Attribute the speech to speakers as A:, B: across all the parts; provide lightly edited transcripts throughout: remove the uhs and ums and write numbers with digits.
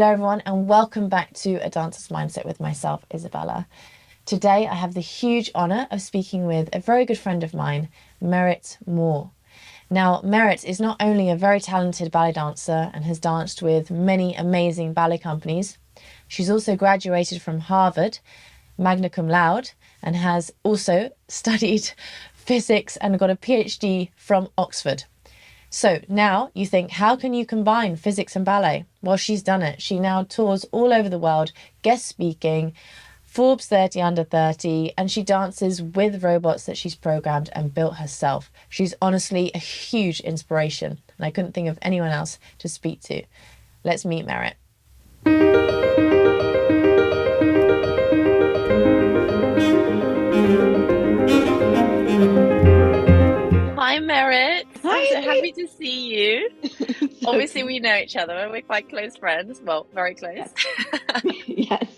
A: Hello, everyone, and welcome back to A Dancer's Mindset with myself, Isabella. Today, I have the huge honour of speaking with a very good friend of mine, Merritt Moore. Now, Merritt is not only a very talented ballet dancer and has danced with many amazing ballet companies, she's also graduated from Harvard, magna cum laude, and has also studied physics and got a PhD from Oxford. So now you think, how can you combine physics and ballet? Well, she's done it. She now tours all over the world, guest speaking, Forbes 30 under 30, and she dances with robots that she's programmed and built herself. She's honestly a huge inspiration, and I couldn't think of anyone else to speak to. Let's meet Merritt. Hi, Merritt. I'm so
B: Hi.
A: happy to see you.
B: So
A: Obviously,
B: cute.
A: we know each other. We're quite close friends. Well, very close.
B: Yes.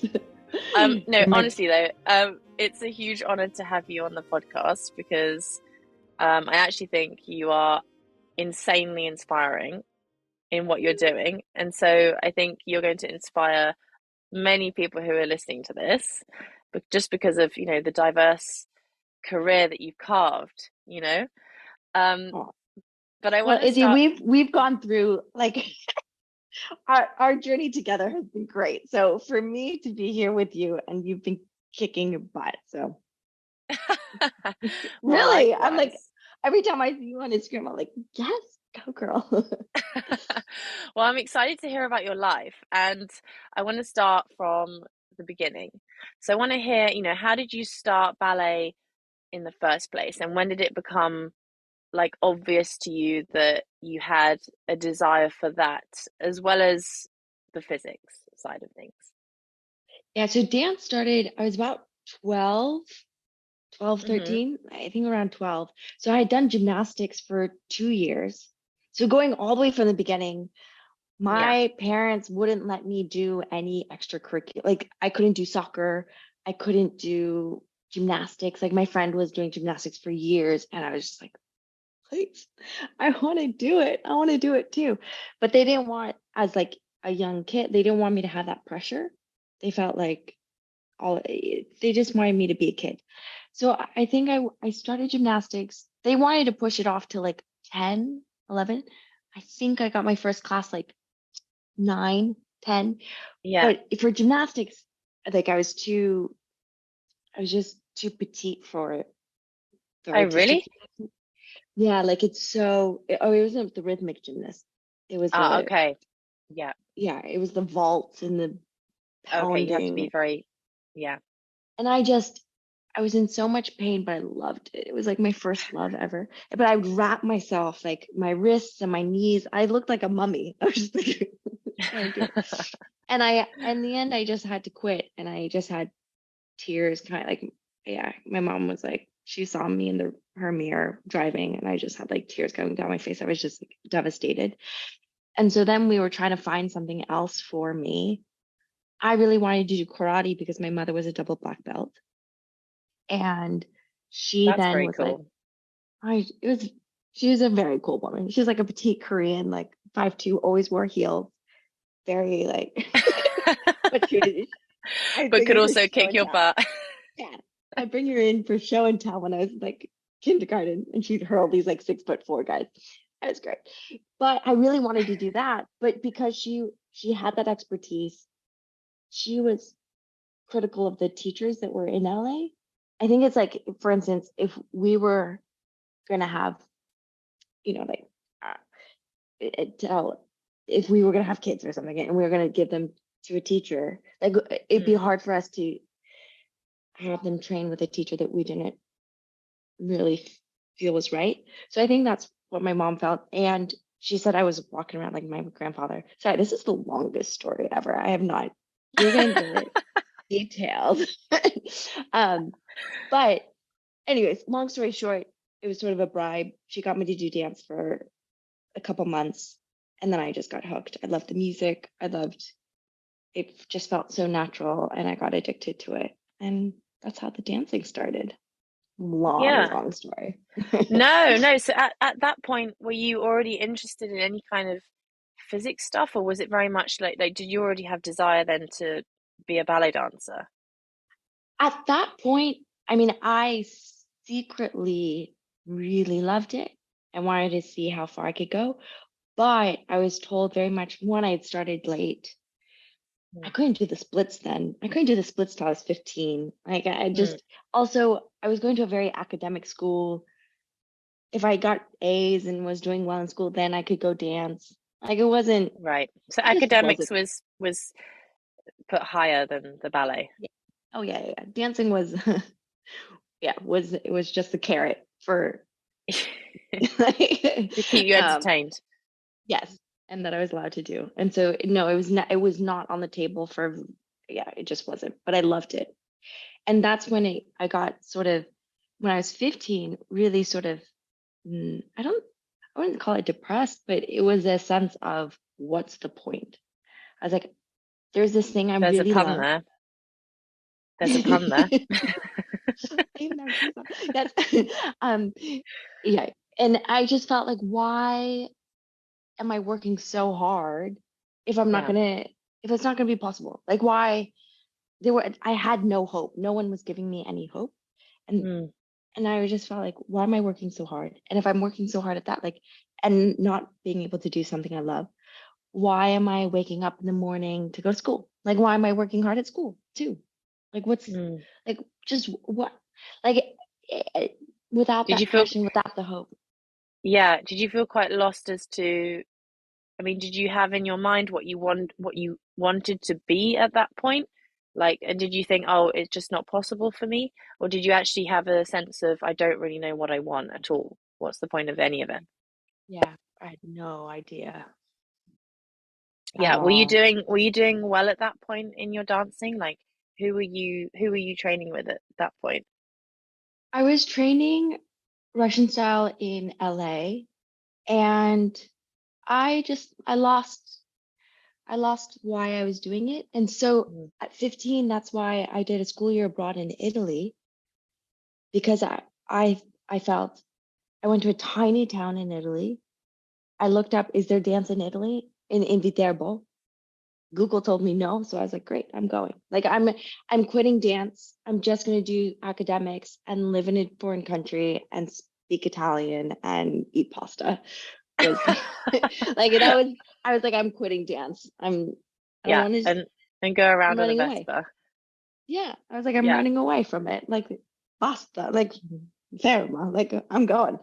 B: Yes.
A: No,
B: My
A: honestly though, it's a huge honor to have you on the podcast because I actually think you are insanely inspiring in what you're doing. And so I think you're going to inspire many people who are listening to this, but just because of, the diverse career that you've carved, you know. Um,
B: oh.
A: but I
B: Well,
A: want to
B: Izzy,
A: start.
B: we've gone through like our journey together has been great. So for me to be here with you and you've been kicking your butt. So
A: Well,
B: really, I'm like
A: likewise.
B: every time I see you on Instagram, I'm like, yes, go girl.
A: Well, I'm excited to hear about your life, and I want to start from the beginning. So I want to hear, how did you start ballet in the first place, and when did it become like obvious to you that you had a desire for that as well as the physics side of things?
B: Yeah, so dance started, I was about 12, 12,
A: Mm-hmm.
B: 13. I think around 12. So I had done gymnastics for 2 years. So going all the way from the beginning,
A: Yeah.
B: my parents wouldn't let me do any extracurricular. Like I couldn't do soccer, I couldn't do gymnastics. Like my friend was doing gymnastics for years, and I was just like, please, I want to do it. I want to do it too. But they didn't want, as like a young kid, they didn't want me to have that pressure. They felt like they just wanted me to be a kid. So I think I started gymnastics. They wanted to push it off to like 10, 11. I think I got my first class like 9, 10.
A: Yeah.
B: But for gymnastics, like I was just too petite for the
A: Oh,
B: artistic
A: really?
B: gymnastics. Yeah, like it wasn't the rhythmic gymnast. It was
A: Ah,
B: the,
A: okay. Yeah.
B: yeah, it was the vault and the
A: Okay, you have to be
B: pounding.
A: very, yeah.
B: And I was in so much pain, but I loved it. It was like my first love ever. But I would wrap myself, like my wrists and my knees. I looked like a mummy. I was just like trying to do it. And in the end, I just had to quit, and I just had tears, kind of like, yeah, my mom was like, she saw me in her mirror driving, and I just had like tears coming down my face. I was just like devastated. And so then we were trying to find something else for me. I really wanted to do karate because my mother was a double black belt. And she
A: That's
B: then
A: very
B: was like,
A: cool.
B: it was, she was a very cool woman. She was like a petite Korean, like 5'2", always wore heels, very like, but I'd
A: But
B: bring
A: could
B: her for
A: also
B: show
A: kick
B: and
A: your
B: tell.
A: butt.
B: Yeah. I'd bring her in for show and tell when I was like kindergarten, and she'd hurl these like 6'4" guys. That was great. But I really wanted to do that. But because she had that expertise, she was critical of the teachers that were in LA. I think it's like, for instance, if we were gonna have, like uh, tell if we were gonna have kids or something, and we were gonna give them to a teacher, like it'd be
A: Mm.
B: hard for us to have them train with a teacher that we didn't really feel was right. So I think that's what my mom felt. And she said I was walking around like my grandfather. Sorry, this is the longest story ever. I have not given it details. um, but anyways, long story short, it was sort of a bribe. She got me to do dance for a couple months, and then I just got hooked. I loved the music. I loved it, just felt so natural, and I got addicted to it. And that's how the dancing started. Long,
A: Yeah.
B: long story.
A: No, no. So at that point, were you already interested in any kind of
C: physics stuff, or was it very much like did you already have desire then to be a ballet dancer?
B: At that point, I mean, I secretly really loved it and wanted to see how far I could go. But I was told very much when I had started late, I
C: Mm.
B: couldn't do the splits then. I couldn't do the splits till I was 15. Like I
C: Mm.
B: just also I was going to a very academic school. If I got A's and was doing well in school, then I could go dance. Like
C: Right. So
B: it just wasn't.
C: academics was put higher than the ballet.
B: Yeah. Oh yeah, yeah. Dancing was yeah, it was just a carrot for
C: To keep you
B: um
C: entertained.
B: yes, and that I was allowed to do. And so no, it was not on the table for yeah, it just wasn't. But I loved it. And that's when I got sort of when I was 15, really sort of I wouldn't call it depressed, but it was a sense of what's the point? I was like, there's this thing I
C: There's a
B: really
C: pun
B: love.
C: there. There's a pun there.
B: Even Narcissa. That's um yeah. And I just felt like, why am I working so hard if I'm not
C: Yeah.
B: gonna if it's not gonna be possible? Like why I had no hope. No one was giving me any hope. And
C: Mm.
B: and I just felt like, why am I working so hard? And if I'm working so hard at that, like and not being able to do something I love, why am I waking up in the morning to go to school? Like why am I working hard at school too? Like what's
C: Mm.
B: like just what like eh, without
C: Did you
B: that
C: feel,
B: passion, without the hope.
C: yeah, did you feel quite lost as to, I mean, did you have in your mind what you wanted to be at that point? Like, and did you think, oh, it's just not possible for me? Or did you actually have a sense of, I don't really know what I want at all? What's the point of any of it?
B: Yeah, I had no idea at
C: Yeah,
B: all.
C: were you doing well at that point in your dancing? Like, who were you training with at that point?
B: I was training Russian style in LA and I lost why I was doing it. And so
C: Mm.
B: at 15, that's why I did a school year abroad in Italy because I felt I went to a tiny town in Italy. I looked up, is there dance in Italy? In Viterbo. Google told me no, so I was like, great, I'm going. Like I'm quitting dance. I'm just gonna do academics and live in a foreign country and speak Italian and eat pasta. Was like that was I was like, I'm quitting dance. I don't
C: Yeah,
B: want to
C: and go
B: I'm
C: around on a
B: running away.
C: Vespa.
B: Yeah. I was like, I'm
C: Yeah.
B: running away from it. Like pasta, like Verma, like I'm going.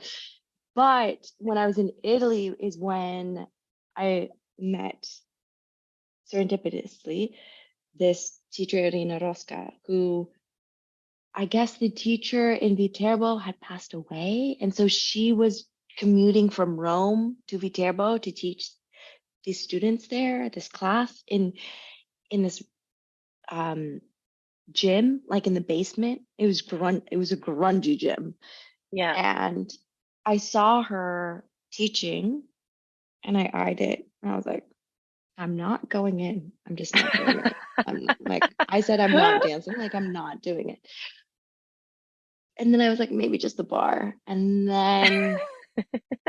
B: But when I was in Italy is when I met serendipitously this teacher, Irina Rosca, who I guess the teacher in Viterbo had passed away. And so she was commuting from Rome to Viterbo to teach these students there, this class in this um, gym, like in the basement. It was a grungy gym.
C: Yeah.
B: And I saw her teaching and I eyed it. And I was like, I'm not going in. I'm just not doing it. I'm like, I said, I'm not dancing. Like, I'm not doing it. And then I was like, maybe just the bar. And then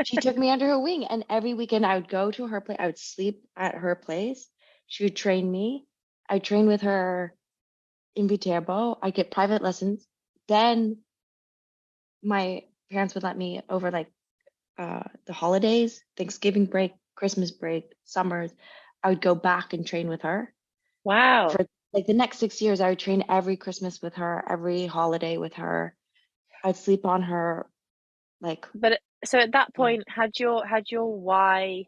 B: she took me under her wing. And every weekend I would go to her place. I would sleep at her place. She would train me. I train with her in Viterbo. I get private lessons. Then my parents would let me over like the holidays, Thanksgiving break, Christmas break, summers. I would go back and train with her
C: Wow.
B: for like the next 6 years. I would train every Christmas with her, every holiday with her. I'd sleep on her like
C: But so at that
B: yeah.
C: point, had your why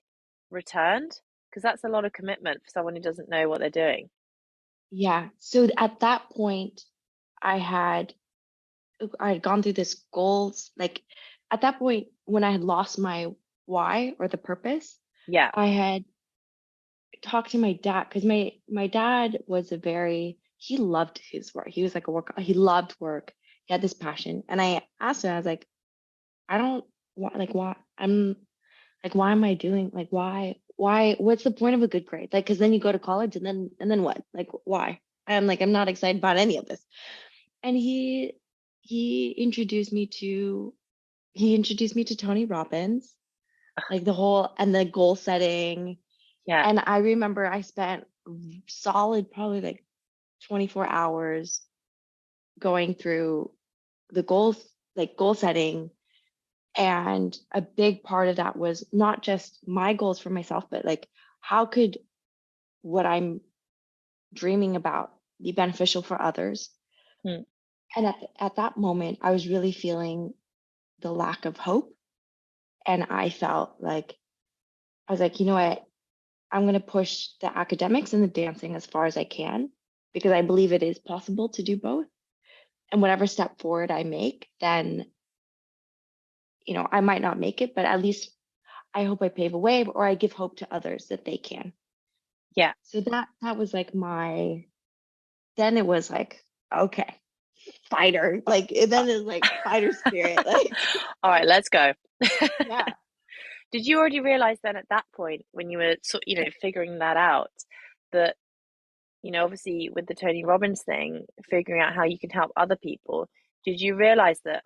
C: returned? Because that's a lot of commitment for someone who doesn't know what they're doing.
B: Yeah. So at that point, I had I had gone through this goals. Like at that point, when I had lost my why or the purpose,
C: Yeah.
B: I had talked to my dad because my dad was a very he loved his work. He was like a work. He loved work. He had this passion, and I asked him. I was like, I don't like why I'm like why am I doing like why what's the point of a good grade? Like because then you go to college and then what? Like why? I'm like I'm not excited about any of this. And he introduced me to Tony Robbins, like the whole and the goal setting.
C: Yeah.
B: And I remember I spent solid probably like 24 hours going through the goals, like goal setting. And a big part of that was not just my goals for myself, but like how could what I'm dreaming about be beneficial for others.
C: Mm.
B: And at that moment, I was really feeling the lack of hope. And I felt like, I was like, you know what? I'm going to push the academics and the dancing as far as I can because I believe it is possible to do both. And whatever step forward I make, then, I might not make it, but at least I hope I pave a way or I give hope to others that they can.
C: Yeah.
B: So that was like then it was like, okay, fighter. Like, and then it's like fighter spirit. Like,
C: All right, let's go.
B: yeah.
C: Did you already realize then at that point when you were figuring that out that, obviously with the Tony Robbins thing, figuring out how you can help other people, did you realize that,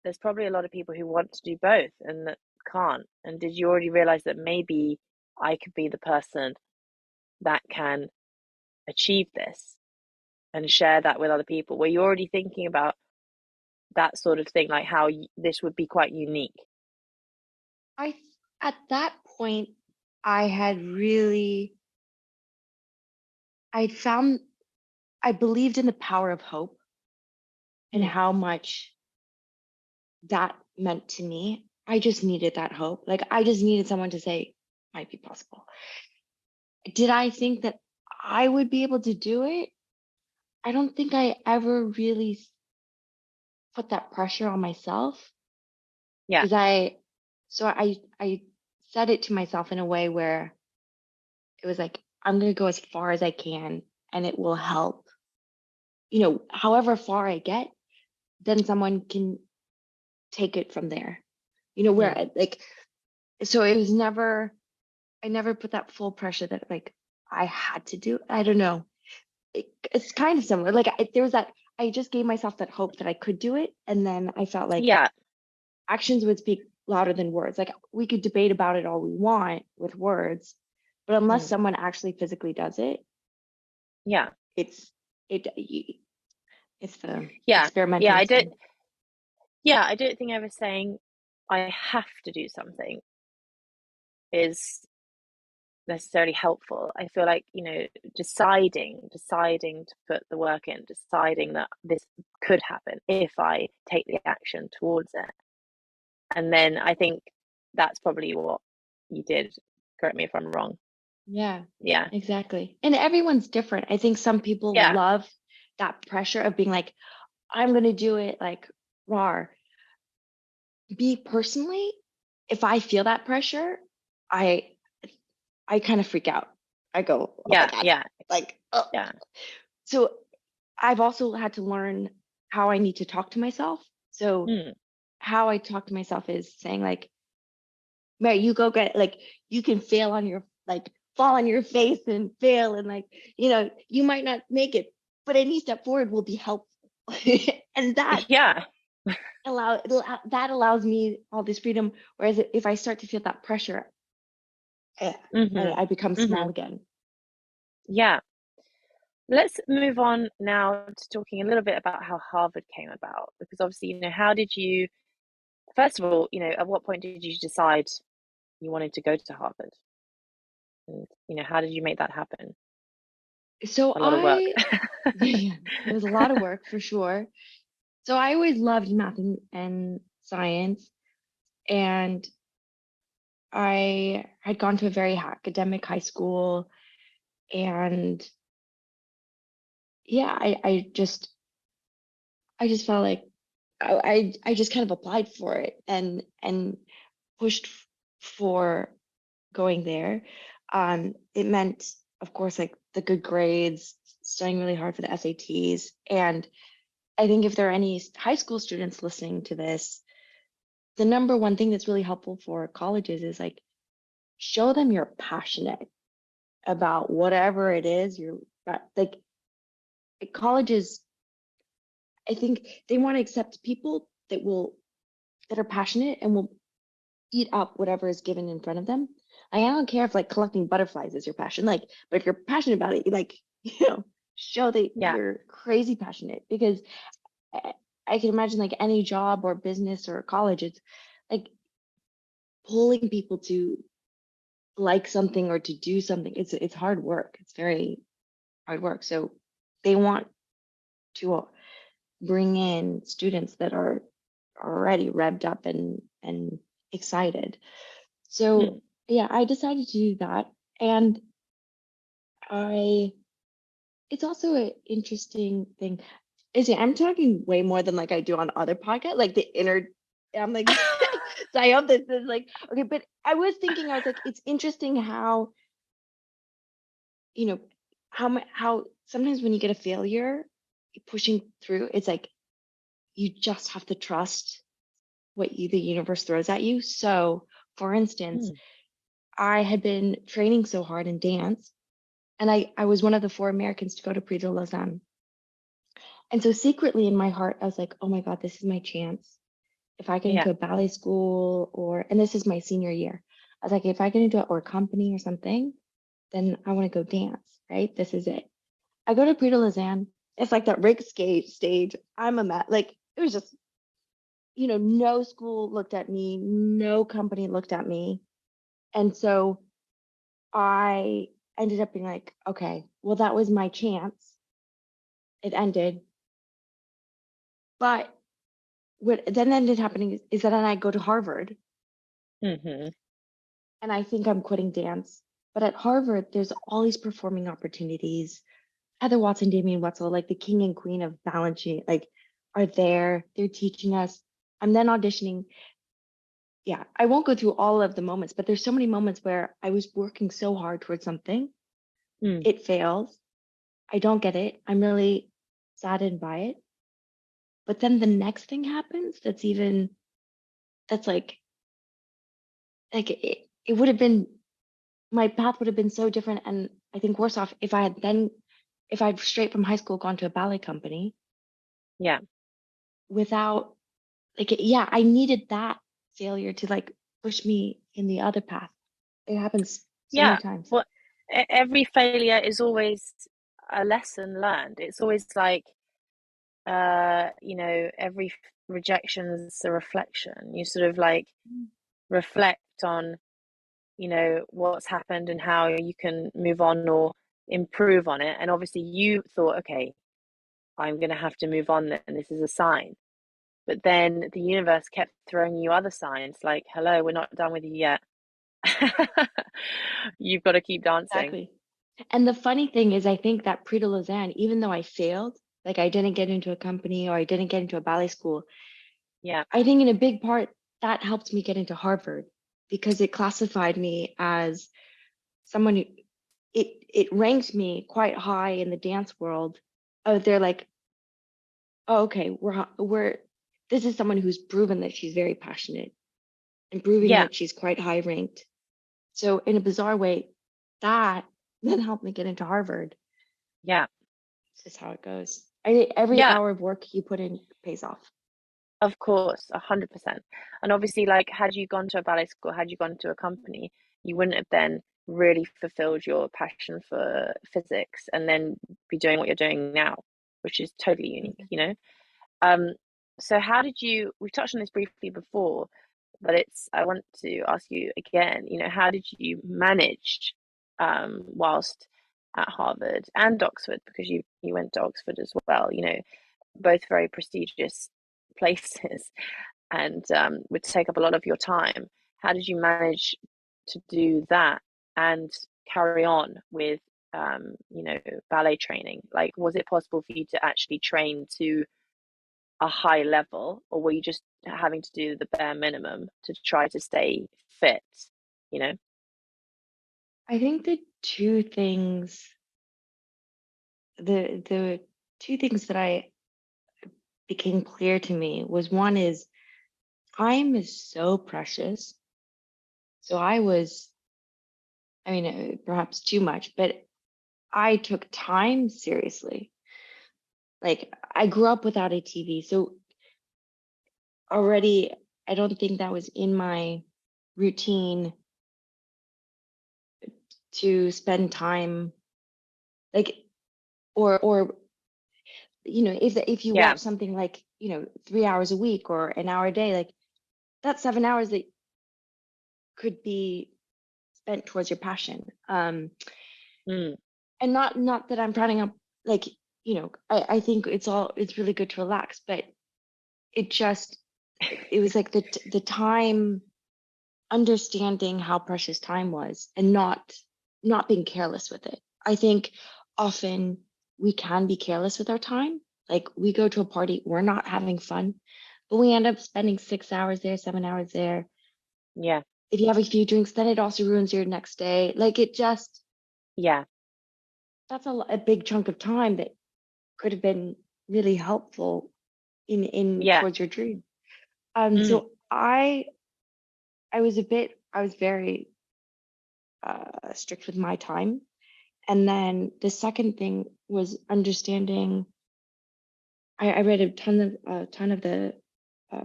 C: there's probably a lot of people who want to do both and that can't? And did you already realize that maybe I could be the person that can achieve this and share that with other people? Were you already thinking about that sort of thing, like how this would be quite unique?
B: I At that point, I had really I'd found I believed in the power of hope and
C: Mm.
B: how much that meant to me. I just needed that hope. Like I just needed someone to say, might be possible. Did I think that I would be able to do it? I don't think I ever really put that pressure on myself
C: Yeah.
B: because I said it to myself in a way where it was like, I'm going to go as far as I can and it will help. However far I get, then someone can take it from there.
C: Mm.
B: So it was I never put that full pressure that like I had to do. I don't know. It's kind of similar. Like there was that, I just gave myself that hope that I could do it. And then I felt like
C: Yeah.
B: actions would speak louder than words. Like we could debate about it all we want with words, but unless
C: Mm.
B: someone actually physically does it,
C: Yeah.
B: it's it it's the
C: Yeah. Yeah.
B: experimental
C: I don't.
B: thing.
C: Yeah, I don't think ever saying I have to do something is necessarily helpful. I feel like, deciding to put the work in, deciding that this could happen if I take the action towards it. And then I think that's probably what you did. Correct me if I'm wrong.
B: Yeah,
C: Yeah.
B: exactly. And everyone's different. I think some people
C: Yeah.
B: love that pressure of being like, I'm gonna do it like raw. Me personally, if I feel that pressure, I I kind of freak out. I go, oh my
C: Yeah.
B: God.
C: Yeah.
B: Like, oh.
C: Yeah.
B: So I've also had to learn how I need to talk to myself. So
C: Mm.
B: how I talk to myself is saying like, Mary, you go get like you can fail on your like fall on your face and fail and like, you might not make it, but any step forward will be helpful. And
C: Yeah.
B: that allows me all this freedom. Whereas if I start to feel that pressure, eh,
C: Mm-hmm.
B: I become
C: Mm-hmm.
B: small again.
C: Yeah. Let's move on now to talking a little bit about how Harvard came about, because obviously, how did you, first of all, at what point did you decide you wanted to go to Harvard? And, how did you make that happen?
B: So
C: A lot of work.
B: yeah, it was a lot of work for sure. So I always loved math and science, and I had gone to a very academic high school, and yeah, I just felt like I just kind of applied for it and pushed for going there. It meant, of course, like the good grades, studying really hard for the SATs, and I think if there are any high school students listening to this, the number one thing that's really helpful for colleges is like show them you're passionate about whatever it is like colleges. I think they want to accept people that are passionate and will eat up whatever is given in front of them. I don't care if like collecting butterflies is your passion, like, but if you're passionate about it, you like, you know, show that
C: Yeah.
B: you're crazy passionate because I, I can imagine like any job or business or college, it's like pulling people to like something or to do something. It's hard work. It's very hard work. So they want to bring in students that are already revved up and excited.
C: Mm.
B: So yeah, I decided to do that. And I it's also an interesting thing. Izzy, I'm talking way more than like I do on other podcasts, like the inner I'm like so I hope this is like okay, but I was thinking, I was like, it's interesting how, you know, how sometimes when you get a failure, pushing through, it's like you just have to trust what the universe throws at you. So, for instance,
C: Mm.
B: I had been training so hard in dance, and I was one of the 4 Americans to go to Prix de Lausanne. And so secretly in my heart, I was like, oh my God, this is my chance. If I get
C: Yeah.
B: into a ballet school and this is my senior year, I was like, if I get into or a company or something, then I want to go dance, right? This is it. I go to Prix de Lausanne. It's like that Rick skate stage. I'm a like it was just, no school looked at me, no company looked at me. And so I ended up being like, okay, well, that was my chance. It ended. But what then ended happening is that then I go to Harvard
C: Mm-hmm.
B: and I think I'm quitting dance. But at Harvard, there's all these performing opportunities. Heather Watson, Damien Wetzel, like the king and queen of balancing, like are there. They're teaching us. I'm then auditioning. Yeah, I won't go through all of the moments, but there's so many moments where I was working so hard towards something,
C: Mm.
B: it fails. I don't get it. I'm really saddened by it. But then the next thing happens that's like it would have been my path would have been so different, and I think worse off if I'd straight from high school gone to a ballet company
C: Yeah.
B: without like yeah, I needed that failure to like push me in the other path. It happens so many
C: Yeah.
B: times.
C: Well, every failure is always a lesson learned. It's always like, every rejection is a reflection. You sort of like reflect on, what's happened and how you can move on or improve on it. And obviously, you thought, okay, I'm going to have to move on then. This is a sign. But then the universe kept throwing you other signs like, hello, we're not done with you yet. You've got to keep dancing.
B: Exactly. And the funny thing is, I think that Prix de Lausanne, even though I failed, like I didn't get into a company or I didn't get into a ballet school,
C: Yeah.
B: I think in a big part that helped me get into Harvard because it classified me as someone who it ranked me quite high in the dance world. Oh, they're like, oh, okay, we're this is someone who's proven that she's very passionate and proving
C: Yeah.
B: that she's quite high ranked. So in a bizarre way, that then helped me get into Harvard.
C: Yeah.
B: It's just how it goes. I think every
C: Yeah.
B: hour of work you put in pays off.
C: Of course, 100%. And obviously, like, had you gone to a ballet school, had you gone to a company, you wouldn't have then really fulfilled your passion for physics and then be doing what you're doing now, which is totally unique. Um, so how did you, we've touched on this briefly before, but I want to ask you again, how did you manage whilst at Harvard and Oxford, because you went to Oxford as well, both very prestigious places and would take up a lot of your time. How did you manage to do that and carry on with ballet training? Like, was it possible for you to actually train to a high level, or were you just having to do the bare minimum to try to stay fit, you know?
B: I think the two things that I became clear to me was one is time is so precious. So I mean, perhaps too much, but I took time seriously. Like I grew up without a TV, so already I don't think that was in my routine to spend time like, or if you
C: Yeah.
B: watch something like 3 hours a week or an hour a day, like that's 7 hours that could be spent towards your passion.
C: Mm.
B: And not that I'm trying up, like, I think it's really good to relax, but it just it was like the time, understanding how precious time was, and not being careless with it. I think often we can be careless with our time. Like we go to a party, we're not having fun, but we end up spending 6 hours there, 7 hours there.
C: Yeah.
B: If you have a few drinks, then it also ruins your next day. Like it just
C: Yeah.
B: that's a big chunk of time that could have been really helpful in
C: Yeah.
B: towards your dream.
C: Mm.
B: So I was very strict with my time. And then the second thing was understanding. I read a ton of the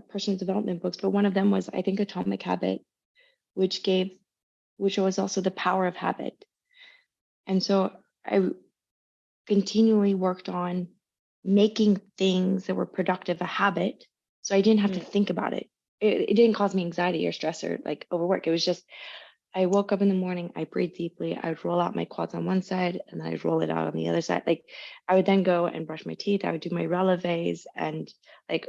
B: personal development books, but one of them was, I think, Atomic Habit, which gave which was also the power of habit. And so I continually worked on making things that were productive a habit, so I didn't have to
C: Mm.
B: think about it. It didn't cause me anxiety or stress or like overwork. It was just I woke up in the morning, I breathe deeply, I would roll out my quads on one side and then I'd roll it out on the other side. Like I would then go and brush my teeth, I would do my releves and like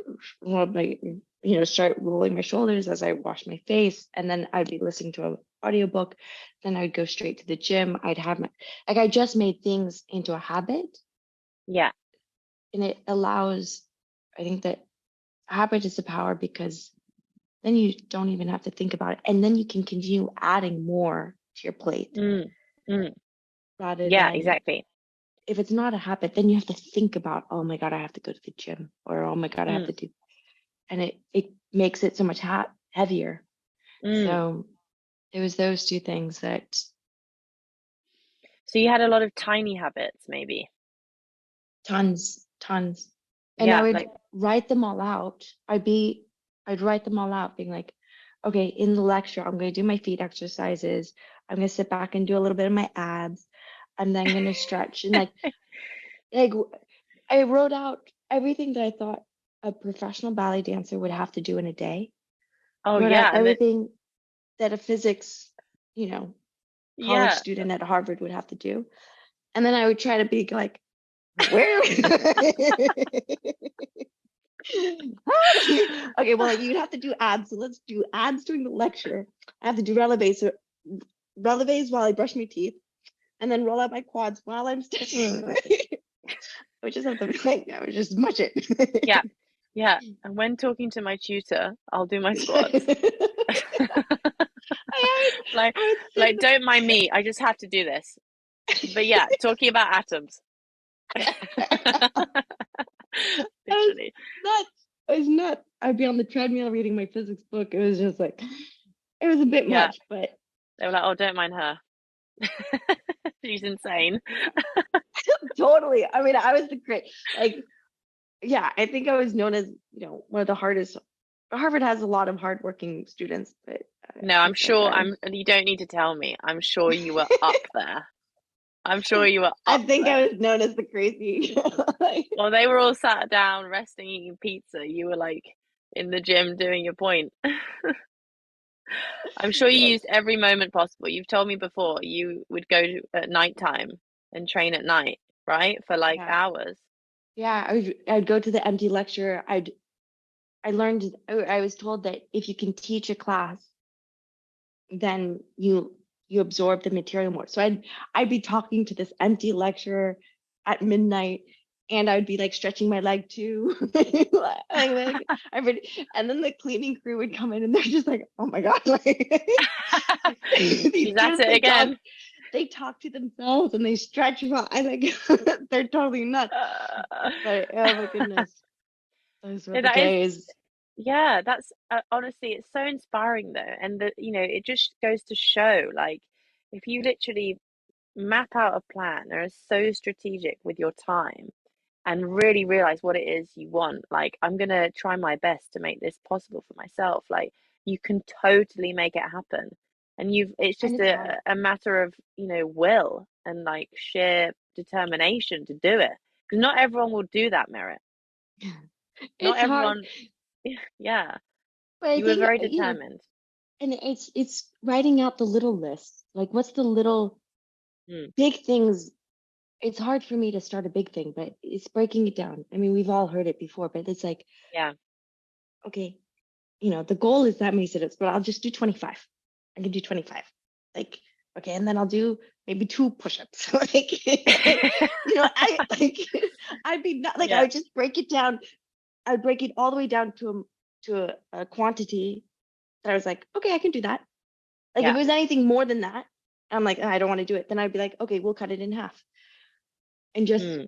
B: start rolling my shoulders as I wash my face. And then I'd be listening to an audiobook. Then I'd go straight to the gym. I'd have my like I just made things into a habit,
C: Yeah.
B: and it allows, I think that habit is the power because then you don't even have to think about it. And then you can continue adding more to your plate
C: Mm. Mm.
B: rather
C: Yeah,
B: than
C: exactly.
B: if it's not a habit, then you have to think about, oh my God, I have to go to the gym, or oh my God, I have
C: Mm.
B: to do, and it makes it so much heavier.
C: Mm.
B: So it was those two things that
C: So you had a lot of tiny habits, maybe.
B: tons. And I
C: Yeah,
B: would
C: like
B: write them all out. I'd write them all out, being like, okay, in the lecture, I'm going to do my feet exercises. I'm going to sit back and do a little bit of my abs. I'm then going to stretch. And like I wrote out everything that I thought a professional ballet dancer would have to do in a day.
C: oh
B: Wrote out
C: yeah, and then
B: everything that a physics, you know, college
C: yeah.
B: student at Harvard would have to do. And then I would try to be like, where? Okay, well, like, you'd have to do abs. So let's do abs during the lecture. I have to do releves. So releves while I brush my teeth, and then roll out my quads while I'm stretching. I would just have to like, I would just much it.
C: Yeah. Yeah. And when talking to my tutor, I'll do my squats.
B: I
C: Like
B: I would sit in
C: like don't mind me. I just have to do this. But yeah, talking about atoms.
B: I was
C: Literally.
B: nuts. I was nuts. I'd be on the treadmill reading my physics book. It was just like, it was a bit
C: Yeah.
B: much, but
C: They were like, "Oh, don't mind her. She's insane."
B: totally. I mean, I was the great, like, yeah, I think I was known as, one of the hardest. Harvard has a lot of hardworking students, but
C: No,
B: I
C: I'm
B: think
C: sure you don't need to tell me. I'm sure you were up there. I'm sure you were
B: I
C: up
B: think I
C: there.
B: was known as the crazy.
C: Well, they were all sat down, resting, eating pizza. You were like in the gym doing your point. I'm sure you
B: Yes.
C: used every moment possible. You've told me before you would go at nighttime and train at night, right? For like
B: Yeah.
C: hours.
B: Yeah. I'd go to the empty lecture. I learned, I was told that if you can teach a class, then you absorb the material more. So I'd be talking to this empty lecturer at midnight, and I'd be like stretching my leg too. And then the cleaning crew would come in and they're just like, oh my God, like these
C: She's at
B: students,
C: it again.
B: they talk to themselves and they stretch while I like they're totally nuts.
C: Uh,
B: But oh my goodness, those were
C: no,
B: the
C: that is,
B: days.
C: yeah, that's honestly, it's so inspiring though. And that, it just goes to show like if you literally map out a plan and are so strategic with your time and really realize what it is you want, like, I'm gonna try my best to make this possible for myself. Like, you can totally make it happen. And it's
B: And
C: just
B: it's hard.
C: a matter of, will and like sheer determination to do it. Because not everyone will do that, Merit. Not
B: It's hard.
C: everyone, yeah.
B: But I
C: You were
B: think,
C: very
B: you know,
C: determined.
B: and it's writing out the little list. Like, what's the little
C: Mm,
B: big things? It's hard for me to start a big thing, but it's breaking it down. I mean, we've all heard it before, but it's like,
C: yeah,
B: okay, the goal is that many sit-ups, but I'll just do 25. I can do 25. Like, okay, and then I'll do maybe 2 push-ups. Like, I like I'd be not like I
C: yeah,
B: would just break it down. I'd break it all the way down to a quantity that I was like, okay, I can do that. Like if
C: yeah.
B: it was anything more than that, I'm like, I don't want to do it. Then I'd be like, okay, we'll cut it in half and just
C: Mm.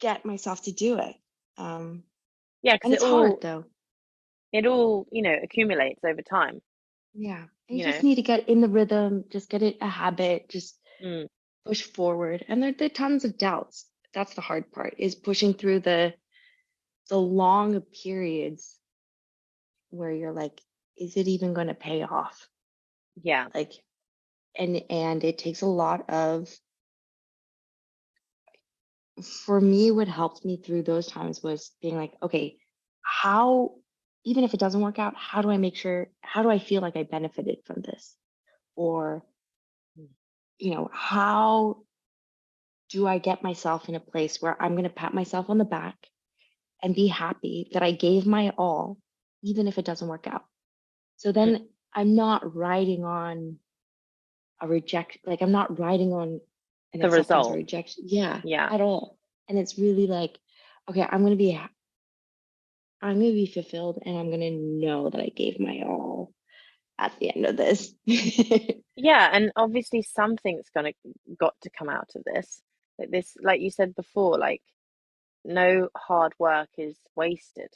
B: get myself to do it. Um,
C: Yeah, because
B: and it's hard though.
C: it all, accumulates over time,
B: Yeah. And you
C: you
B: just
C: know.
B: need to get in the rhythm, just get it a habit, just
C: Mm,
B: push forward. And there are tons of doubts. That's the hard part, is pushing through the long periods where you're like, is it even going to pay off?
C: yeah,
B: Like, and it takes a lot of, for me, what helped me through those times was being like, okay, how, even if it doesn't work out, how do I feel like I benefited from this? Or, how do I get myself in a place where I'm going to pat myself on the back and be happy that I gave my all, even if it doesn't work out? So
C: mm,
B: then I'm not riding on like I'm not riding on an
C: the
B: acceptance or
C: result.
B: rejection, yeah,
C: Yeah,
B: at all. And it's really like, okay, I'm gonna be fulfilled, and I'm gonna know that I gave my all at the end of this.
C: yeah, and obviously something's got to come out of this. Like you said before, like no hard work is wasted.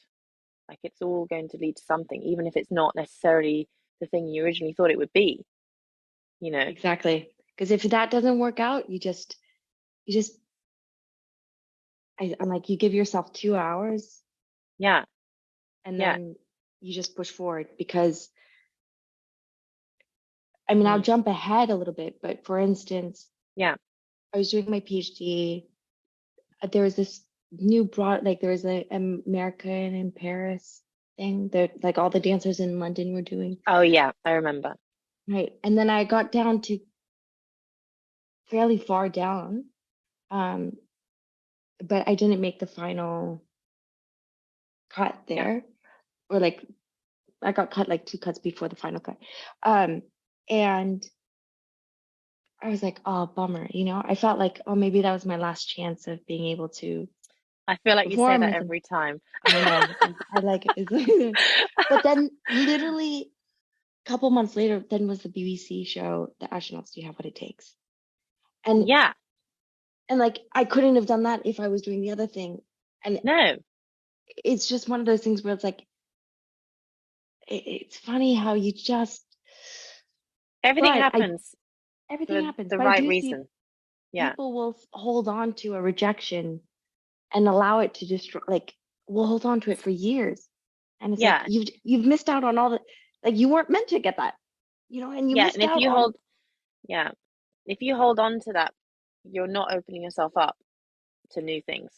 C: Like it's all going to lead to something, even if it's not necessarily the thing you originally thought it would be, you know.
B: Exactly. Because if that doesn't work out, you just, I'm like, you give yourself 2 hours
C: Yeah,
B: and
C: yeah,
B: then you just push forward. Because, I mean, I'll
C: mm,
B: jump ahead a little bit, but for instance,
C: yeah,
B: I was doing my PhD. There was this new like there was a American in Paris thing that like all the dancers in London were doing,
C: oh yeah, I remember.
B: right? And then I got down to fairly far down, um, but I didn't make the final cut
C: Yeah,
B: there, or like I got cut like 2 cuts before the final cut, um, and I was like, oh, bummer, I felt like, oh, maybe that was my last chance of being able to
C: I feel like you say
B: perform
C: that
B: as
C: every time.
B: I know, I like it. But then literally couple months later, then was the BBC show, The Astronauts Do You Have What It Takes? And
C: Yeah,
B: like I couldn't have done that if I was doing the other thing. And
C: no,
B: it's just one of those things where it's like it's funny how you just
C: everything
B: but I
C: happens
B: everything
C: for
B: happens.
C: the
B: But I
C: right
B: do see
C: reason. Yeah,
B: people will hold on to a rejection and allow it to destroy, like will hold on to it for years. And it's like
C: yeah,
B: you've missed out on all the, like you weren't meant to get that, and you
C: yeah. And
B: missed
C: if
B: out
C: you
B: on,
C: hold, yeah, if you hold on to that, you're not opening yourself up to new things.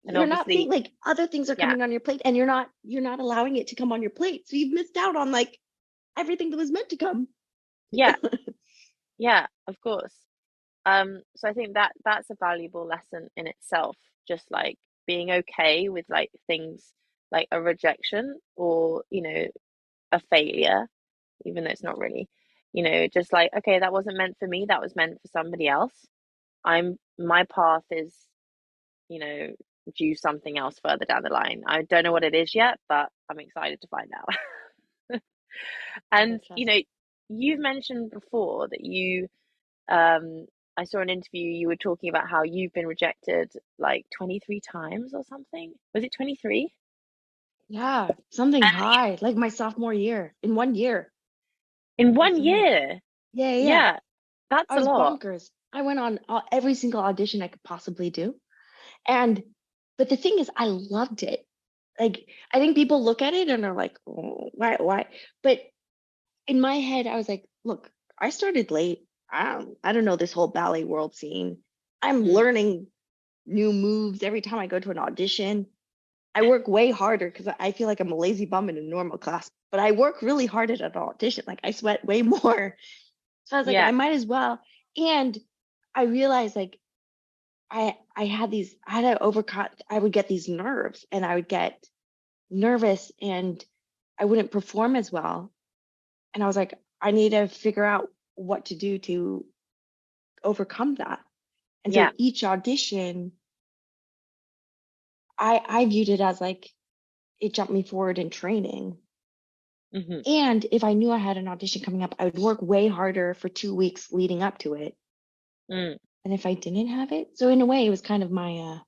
C: And
B: you're not seeing
C: obviously,
B: like other things are
C: yeah,
B: coming on your plate, and you're not allowing it to come on your plate, so you've missed out on like everything that was meant to come.
C: yeah, yeah, of course. So I think that's a valuable lesson in itself, just like being okay with like things like a rejection or, a failure, even though it's not really, just like, okay, that wasn't meant for me, that was meant for somebody else. My path is, you know, due something else further down the line. I don't know what it is yet, but I'm excited to find out.
B: Oh,
C: And,
B: trust me.
C: you've mentioned before that um, I saw an interview, you were talking about how you've been rejected like 23 times or something. Was it 23?
B: Yeah, something
C: And
B: high, like my sophomore year, in 1 year.
C: in
B: It was
C: one
B: something,
C: year.
B: yeah, yeah, yeah.
C: Yeah, that's
B: I
C: a
B: was
C: lot.
B: bonkers. I went on every single audition I could possibly do, and but the thing is I loved it. Like I think people look at it and are like, oh, why, but in my head, I was like, look, I started late. I don't know this whole ballet world scene. I'm
C: Mm.
B: learning new moves every time I go to an audition. I work way harder because I feel like I'm a lazy bum in a normal class, but I work really hard at an audition. Like I sweat way more. So I was like,
C: Yeah.
B: I might as well. And I realized like I had to overcome, I would get these nerves and I would get nervous and I wouldn't perform as well. And I was like, I need to figure out what to do to overcome that. And so
C: Yeah.
B: each audition, I viewed it as like it jumped me forward in training.
C: Hmm.
B: And if I knew I had an audition coming up, I would work way harder for 2 weeks leading up to it.
C: Mm.
B: And if I didn't have it, so in a way, it was kind of I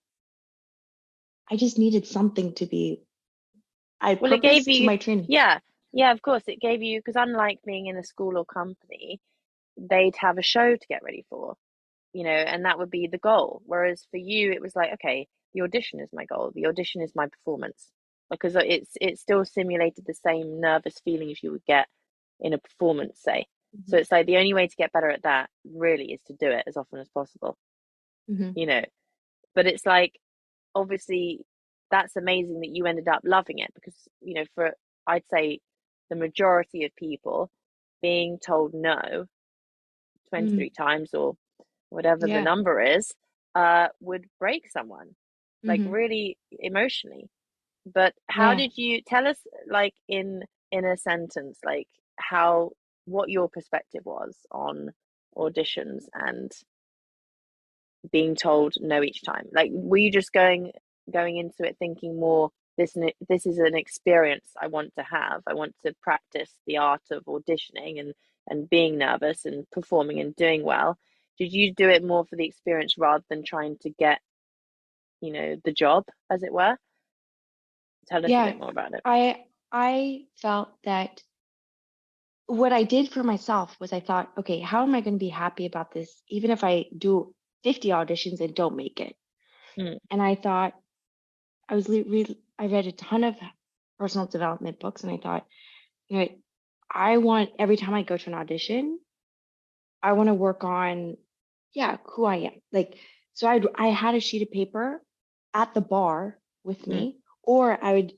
B: just needed something to be, I
C: Well, it gave
B: purpose to
C: you,
B: my training.
C: yeah, yeah, of course, it gave you, because unlike being in a school or company, they'd have a show to get ready for, and that would be the goal. Whereas for you, it was like, okay, the audition is my goal, the audition is my performance, because it still simulated the same nervous feelings you would get in a performance, say. So
B: Hmm.
C: it's like the only way to get better at that really is to do it as often as possible,
B: Hmm.
C: you know. But it's like, obviously, that's amazing that you ended up loving it because, for I'd say the majority of people, being told no
B: Hmm.
C: 23 times or whatever the
B: Yeah.
C: number is, would break someone, like
B: Hmm.
C: really emotionally. But how
B: Yeah.
C: did you tell us, like in a sentence, like how what your perspective was on auditions and being told no each time? Like, were you just going into it thinking more, this is an experience I want to have. I want to practice the art of auditioning and being nervous and performing and doing well. Did you do it more for the experience rather than trying to get, the job, as it were? Tell us a
B: Yeah.
C: bit more about it.
B: I felt that what I did for myself was I thought, okay, how am I going to be happy about this, even if I do 50 auditions and don't make it?
C: Mm,
B: And I thought, I read a ton of personal development books, and I thought, you know, I want every time I go to an audition, I want to work on, yeah, who I am. Like, so I had a sheet of paper at the bar with
C: mm,
B: me, or I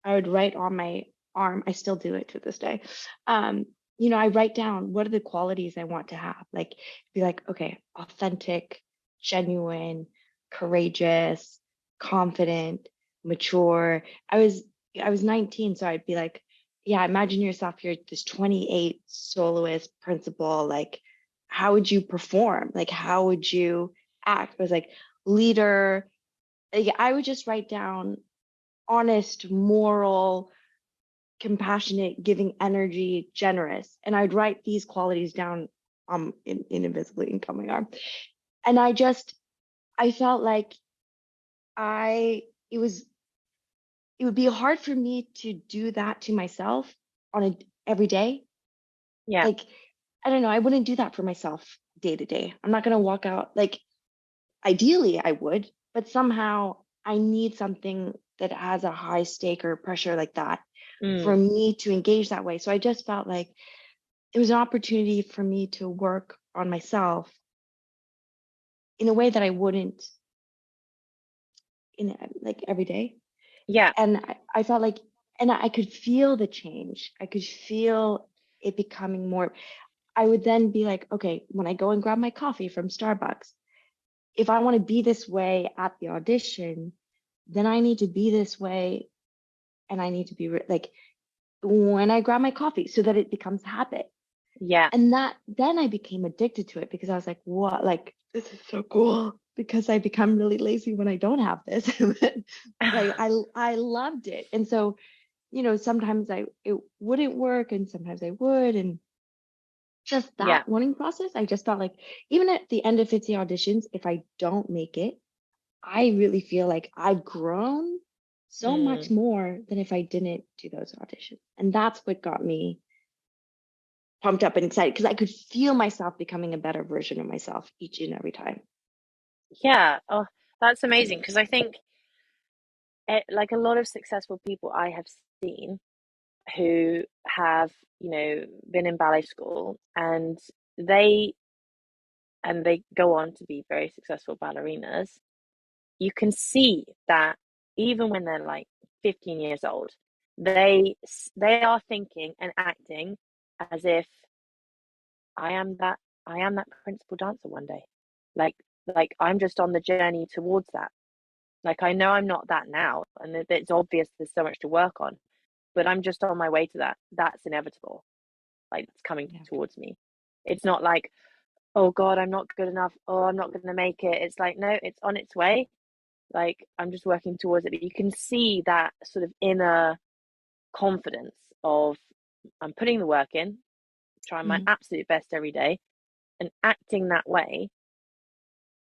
B: would write on my arm. I still do it to this day. Um, I write down what are the qualities I want to have. Like, be like, okay, authentic, genuine, courageous, confident, mature. I was 19, so I'd be like, yeah, imagine yourself, you're this 28 soloist principal, like how would you perform? Like, how would you act? It was like leader. Like, I would just write down honest, moral, compassionate, giving energy, generous. And I'd write these qualities down in invisibly ink on my arm. And I felt like I it was it would be hard for me to do that to myself on a every day.
C: yeah.
B: Like, I don't know, I wouldn't do that for myself day to day. I'm not gonna walk out like ideally I would, but somehow I need something that has a high stake or pressure like that for
C: Mm,
B: me to engage that way. So I just felt like it was an opportunity for me to work on myself in a way that I wouldn't in like every day.
C: yeah.
B: And I felt like, and I could feel the change. I could feel it becoming more. I would then be like, okay, when I go and grab my coffee from Starbucks, if I want to be this way at the audition, then I need to be this way, and I need to be like when I grab my coffee so that it becomes habit.
C: Yeah.
B: And that then I became addicted to it because I was like, what? Like, this is so cool because I become really lazy when I don't have this. But I loved it. And so, sometimes it wouldn't work and sometimes I would. And just
C: Yeah.
B: that learning process, I just felt like even at the end of 50 auditions, if I don't make it, I really feel like I've grown so much
C: Mm.
B: more than if I didn't do those auditions. And that's what got me pumped up and excited because I could feel myself becoming a better version of myself each and every time.
C: Yeah. Oh, that's amazing because I think like a lot of successful people I have seen, who have, you know, been in ballet school, and they they go on to be very successful ballerinas. You can see that even when they're like 15 years old, they are thinking and acting as if I am that I am that principal dancer one day. Like I'm just on the journey towards that. Like I know I'm not that now, and it's obvious there's so much to work on, but I'm just on my way to that. That's inevitable. Like it's coming
B: Yeah.
C: towards me. It's not like, oh God, I'm not good enough. Oh, I'm not going to make it. It's like, no, it's on its way. Like I'm just working towards it. But you can see that sort of inner confidence of I'm putting the work in, trying my
B: Mhm.
C: absolute best every day, and acting that way.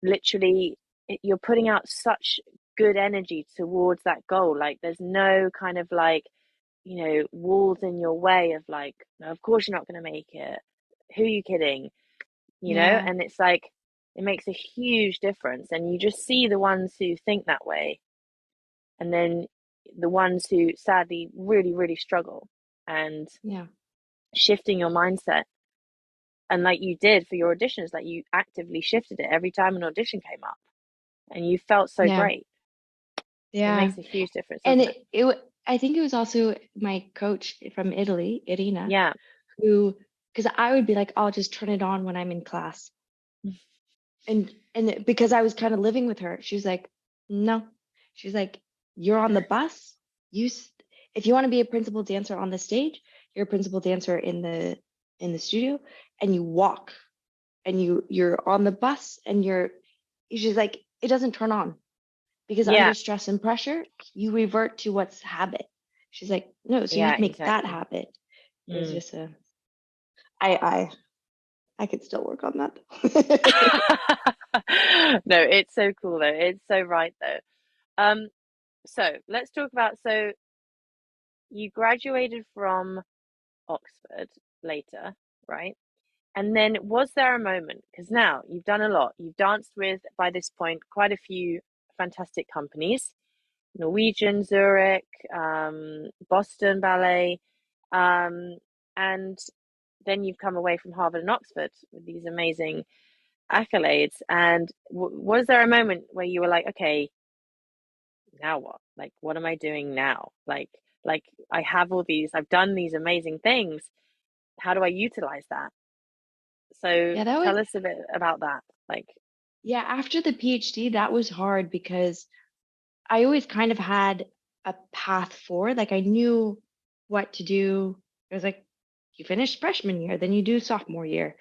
C: Literally, you're putting out such good energy towards that goal. Like there's no kind of like, you know, walls in your way of like, no, of course you're not going to make it. Who are you kidding? You know,
B: Yeah.
C: and it's like it makes a huge difference. And you just see the ones who think that way, and then the ones who sadly really, really struggle, and
B: Yeah.
C: shifting your mindset. And like you did for your auditions, like you actively shifted it every time an audition came up, and you felt so
B: Yeah.
C: great. It
B: Yeah.
C: makes a huge difference,
B: And
C: doesn't it?
B: I think it was also my coach from Italy, Irina,
C: Yeah.
B: who, because I would be like, I'll just turn it on when I'm in class. Because I was kind of living with her, she was like, no. She's like, you're on the bus. If you want to be a principal dancer on the stage, you're a principal dancer in the studio, and you walk, and you're on the bus, and she's like, it doesn't turn on, because
C: Yeah.
B: under stress and pressure, you revert to what's habit. She's like, no, so you
C: Yeah,
B: make that
C: exactly.
B: habit. It was
C: Mm.
B: just I could still work on that.
C: No, it's so cool though. It's so right though. Um, so let's talk about, so you graduated from Oxford later, right? And then was there a moment, because now you've done a lot, you've danced with, by this point, quite a few fantastic companies, Norwegian, Zurich, Boston Ballet, um, and then you've come away from Harvard and Oxford with these amazing accolades. And was there a moment where you were like, okay, now what? Like, what am I doing now? Like I have all these, I've done these amazing things. How do I utilize that? So
B: Yeah, that was
C: tell us a bit about that. Like,
B: yeah, after the PhD, that was hard because I always kind of had a path forward. Like I knew what to do. It was like you finish freshman year, then you do sophomore year.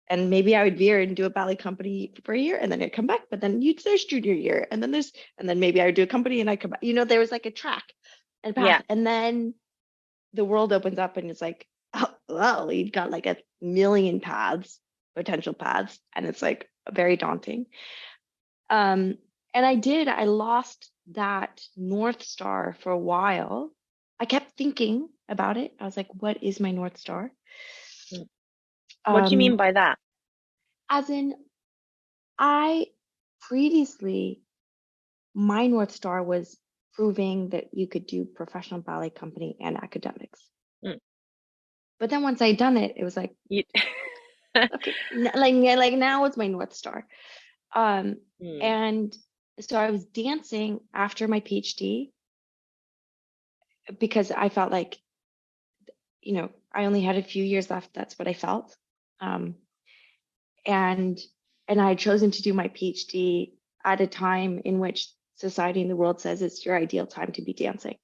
B: And maybe I would veer and do a ballet company for a year and then I'd come back, but then there's junior year and then maybe I would do a company and I come back. There was like a track and path.
C: yeah,
B: And then the world opens up and it's like, oh, well, you've got like a million paths, potential paths, and it's like very daunting. Um, and I lost that North Star for a while. I kept thinking about it. I was like, what is my North Star?
C: mm. What do you mean
B: Um,
C: by that?
B: as in, I previously, my North Star was proving that you could do professional ballet company and academics.
C: Mm.
B: But then once I'd done it, it was like,
C: You
B: okay, like now it's my North Star. Um,
C: mm.
B: and so I was dancing after my PhD because I felt like, I only had a few years left. That's what I felt. Um, and I had chosen to do my PhD at a time in which society and the world says it's your ideal time to be dancing.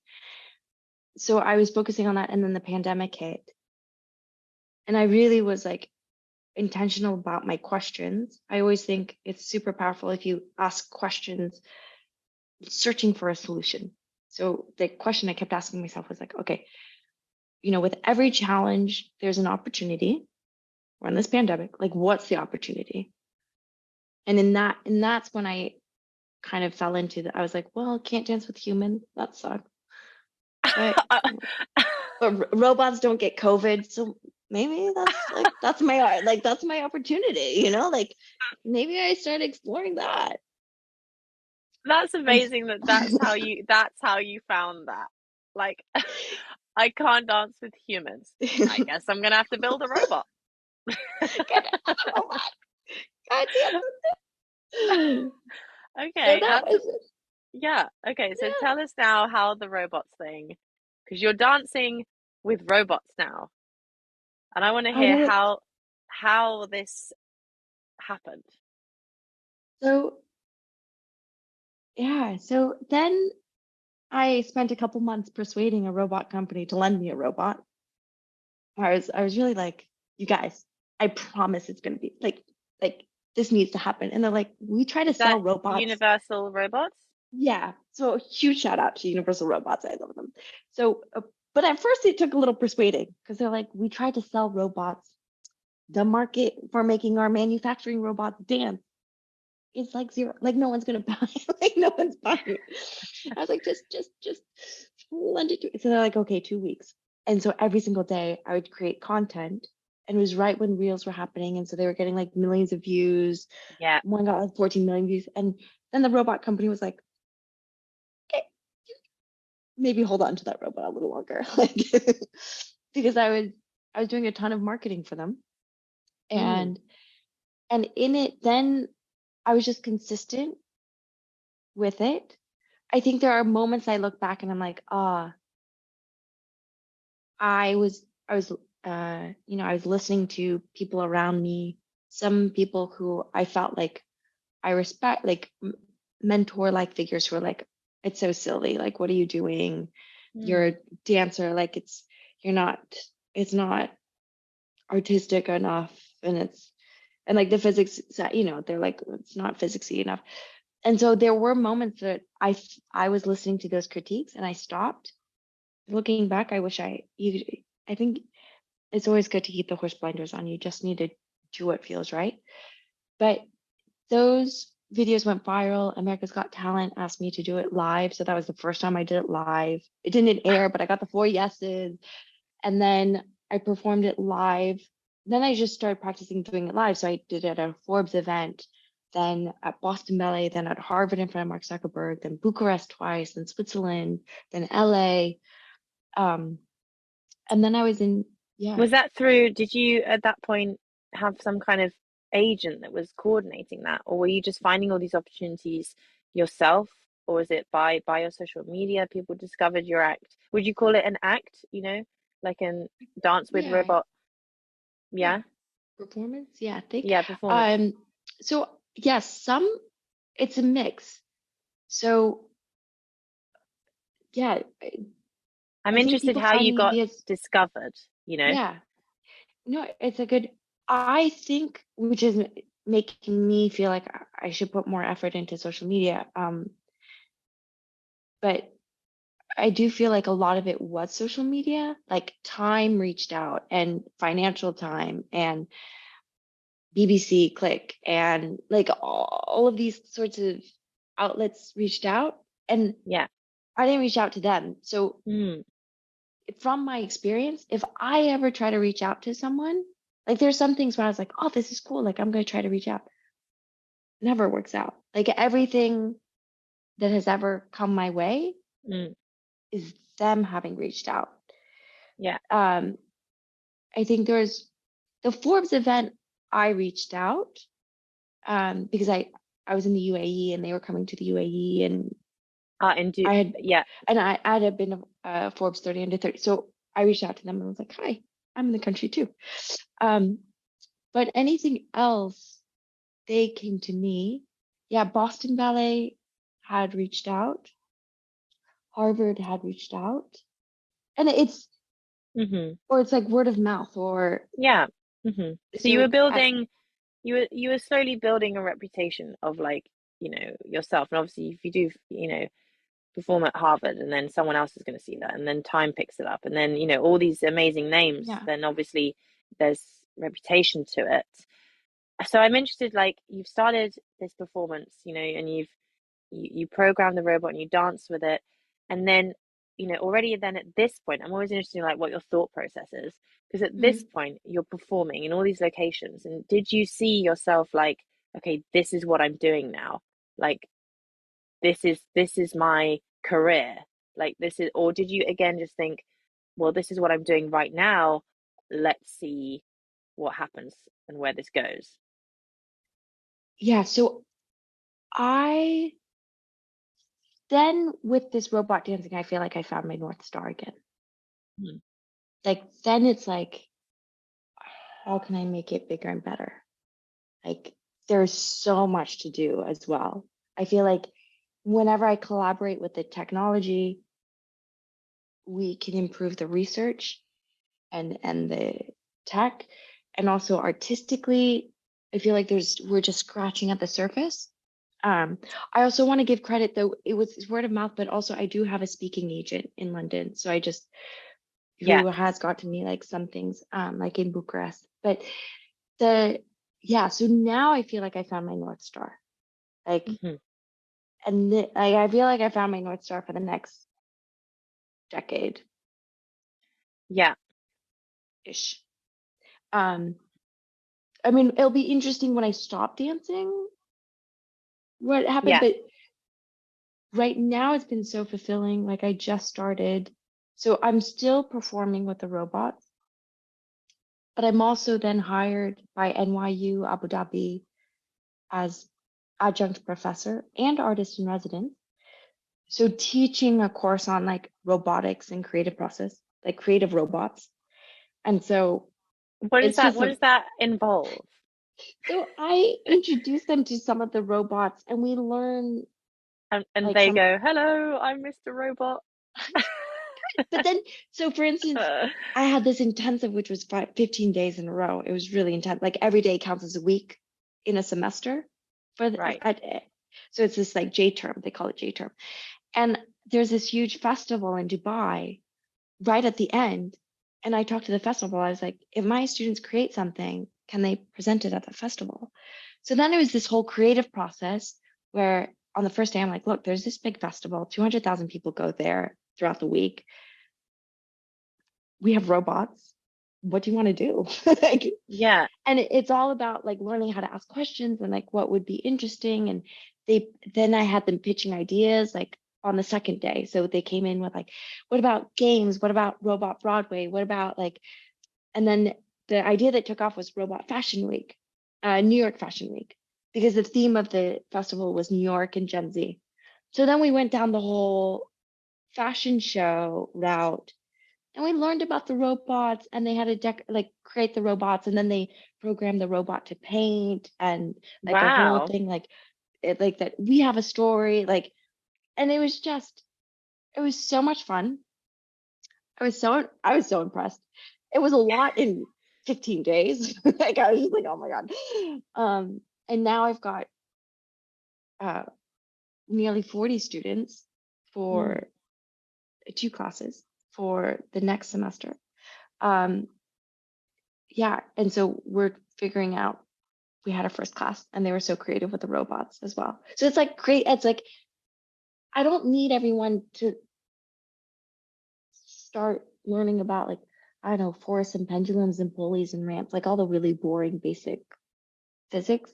B: So I was focusing on that, and then the pandemic hit, and I really was like intentional about my questions. I always think it's super powerful if you ask questions searching for a solution. So the question I kept asking myself was like, okay, with every challenge, there's an opportunity. We're in this pandemic. Like, what's the opportunity? And that's when I kind of fell into that. I was like, well, can't dance with humans. That sucks. But robots don't get COVID, so maybe that's my art. Like that's my opportunity. Like maybe I start exploring that.
C: That's
B: And
C: amazing that that's how you found that. Like I can't dance with humans. I guess I'm gonna have to build a robot.
B: Get oh my God, damn. So
C: Okay,
B: that
C: that's
B: was it.
C: yeah. Okay, so
B: Yeah.
C: tell us now how the robots thing, because you're dancing with robots now, and I want to
B: I
C: hear
B: know it.
C: how this happened.
B: So yeah. So then I spent a couple months persuading a robot company to lend me a robot. I was really like, you guys, I promise it's gonna be like this needs to happen. And they're like, we try to
C: Is
B: sell
C: that
B: robots.
C: Universal Robots?
B: Yeah. So huge shout out to Universal Robots. I love them. So, but at first it took a little persuading because they're like, we tried to sell robots. The market for making our manufacturing robots dance is like zero. Like no one's gonna buy it. Like no one's buying it. I was like, just lend it to. So they're like, okay, 2 weeks. And so every single day I would create content, and it was right when reels were happening, and so they were getting like millions of views.
C: Yeah.
B: One got like 14 million views, and then the robot company was like, okay, maybe hold on to that robot a little longer, like because I was doing a ton of marketing for them,
C: Mm.
B: and in it, then I was just consistent with it. I think there are moments I look back and I'm like, I was I was listening to people around me, some people who I felt like I respect, like mentor like figures who are like, it's so silly, like what are you doing? You're
C: Mm.
B: a dancer, like you're not, it's not artistic enough, and like the physics, they're like it's not physicsy enough. And so there were moments that I was listening to those critiques and I stopped. Looking back, I think it's always good to keep the horse blinders on. You just need to do what feels right. But those videos went viral. America's Got Talent asked me to do it live. So that was the first time I did it live. It didn't air, but I got the 4 yeses. And then I performed it live. Then I just started practicing doing it live. So I did it at a Forbes event, then at Boston Ballet, then at Harvard in front of Mark Zuckerberg, then Bucharest twice, then Switzerland, then LA. Um, and then I was in, yeah.
C: Was that through, did you at that point have some kind of agent that was coordinating that, or were you just finding all these opportunities yourself, or was it by your social media people discovered your act? Would you call it an act, like an dance with
B: Yeah,
C: robot?
B: yeah.
C: Yeah,
B: Performance, yeah, I think.
C: yeah, performance.
B: Um, so yes, it's a mix. So yeah,
C: I'm
B: I think
C: interested
B: people
C: how
B: find
C: you
B: me
C: got
B: via,
C: discovered.
B: yeah, no, it's a good, I think, which is making me feel like I should put more effort into social media. But I do feel like a lot of it was social media, like Time reached out and Financial Time and BBC Click and like all of these sorts of outlets reached out, and
C: Yeah.
B: I didn't reach out to them. So
C: Mm.
B: from my experience, if I ever try to reach out to someone, like there's some things where I was like, oh, this is cool. Like I'm going to try to reach out. Never works out. Like everything that has ever come my way
C: Mm.
B: is them having reached out.
C: Yeah.
B: Um, I think there's the Forbes event. I reached out because I was in the UAE and they were coming to the UAE, and
C: And do
B: I had
C: yeah.
B: I had been a Forbes 30 under 30. So I reached out to them and was like, hi, I'm in the country too. Um, but anything else, they came to me. Yeah, Boston Ballet had reached out, Harvard had reached out, and
C: Mm-hmm.
B: or it's like word of mouth, or
C: Yeah. Mm-hmm. So you
B: so
C: were building, you were slowly building a reputation of like, yourself. And obviously if you do, perform at Harvard and then someone else is going to see that and then Time picks it up and then, all these amazing names,
B: yeah.
C: then obviously there's reputation to it. So I'm interested, like you've started this performance, and you program the robot and you dance with it, and then already then at this point I'm always interested in like what your thought process is, because at this
B: Mhm.
C: point you're performing in all these locations, and did you see yourself like, okay, this is what I'm doing now, like this is my career, like this is, or did you again just think well, this is what I'm doing right now. Let's see what happens and where this goes.
B: Yeah, so I then with this robot dancing, I feel like I found my North Star again.
C: Hmm.
B: Like then it's like, how can I make it bigger and better? Like there's so much to do as well. I feel like whenever I collaborate with the technology, we can improve the research and the tech, and also artistically, I feel like we're just scratching at the surface. I also want to give credit though, it's word of mouth, but also I do have a speaking agent in London. So I just
C: Yeah.
B: who has gotten me like some things like in Bucharest. But the yeah, so now I feel like I found my North Star. Like
C: Hmm.
B: and I feel like I found my North Star for the next decade
C: Yeah.
B: ish. Um I mean it'll be interesting when I stop dancing what happened,
C: Yeah.
B: but right now it's been so fulfilling. Like I just started, so I'm still performing with the robots, but I'm also then hired by NYU Abu Dhabi as adjunct professor and artist in residence. So teaching a course on like robotics and creative process, like creative robots. And so it's just
C: What does that involve?
B: so I introduce them to some of the robots and we learn
C: And
B: like
C: they
B: some
C: go, "Hello, I'm Mr. Robot."
B: but then so for instance I had this intensive which was 15 days in a row. It was really intense, like every day counts as a week in a semester for
C: Right.
B: so it's this like J term, they call it J term, and there's this huge festival in Dubai right at the end, and I talked to the festival. I was like, if my students create something, can they present it at the festival? So then it was this whole creative process where on the first day I'm like, look, there's this big festival, 200,000 people go there throughout the week. We have robots. What do you want to do? Like,
C: Yeah.
B: and it's all about like learning how to ask questions and like what would be interesting. And then I had them pitching ideas like on the second day. So they came in with like, what about games? What about Robot Broadway? What about like, and then the idea that took off was Robot Fashion Week, New York Fashion Week, because the theme of the festival was New York and Gen Z. So then we went down the whole fashion show route and we learned about the robots and they had to like create the robots and then they programmed the robot to paint and like a whole
C: Wow.
B: thing like like that we have a story like, and it was so much fun. I was so impressed. It was a lot in 15 days. Like I was just like, oh my God. And now I've got uh nearly 40 students
C: Mm.
B: for two classes for the next semester. Um, yeah, and so we're figuring out. We had our first class, and they were so creative with the robots as well. So it's like great. It's like I don't need everyone to start learning about like I don't know force and pendulums and pulleys and ramps, like all the really boring basic physics.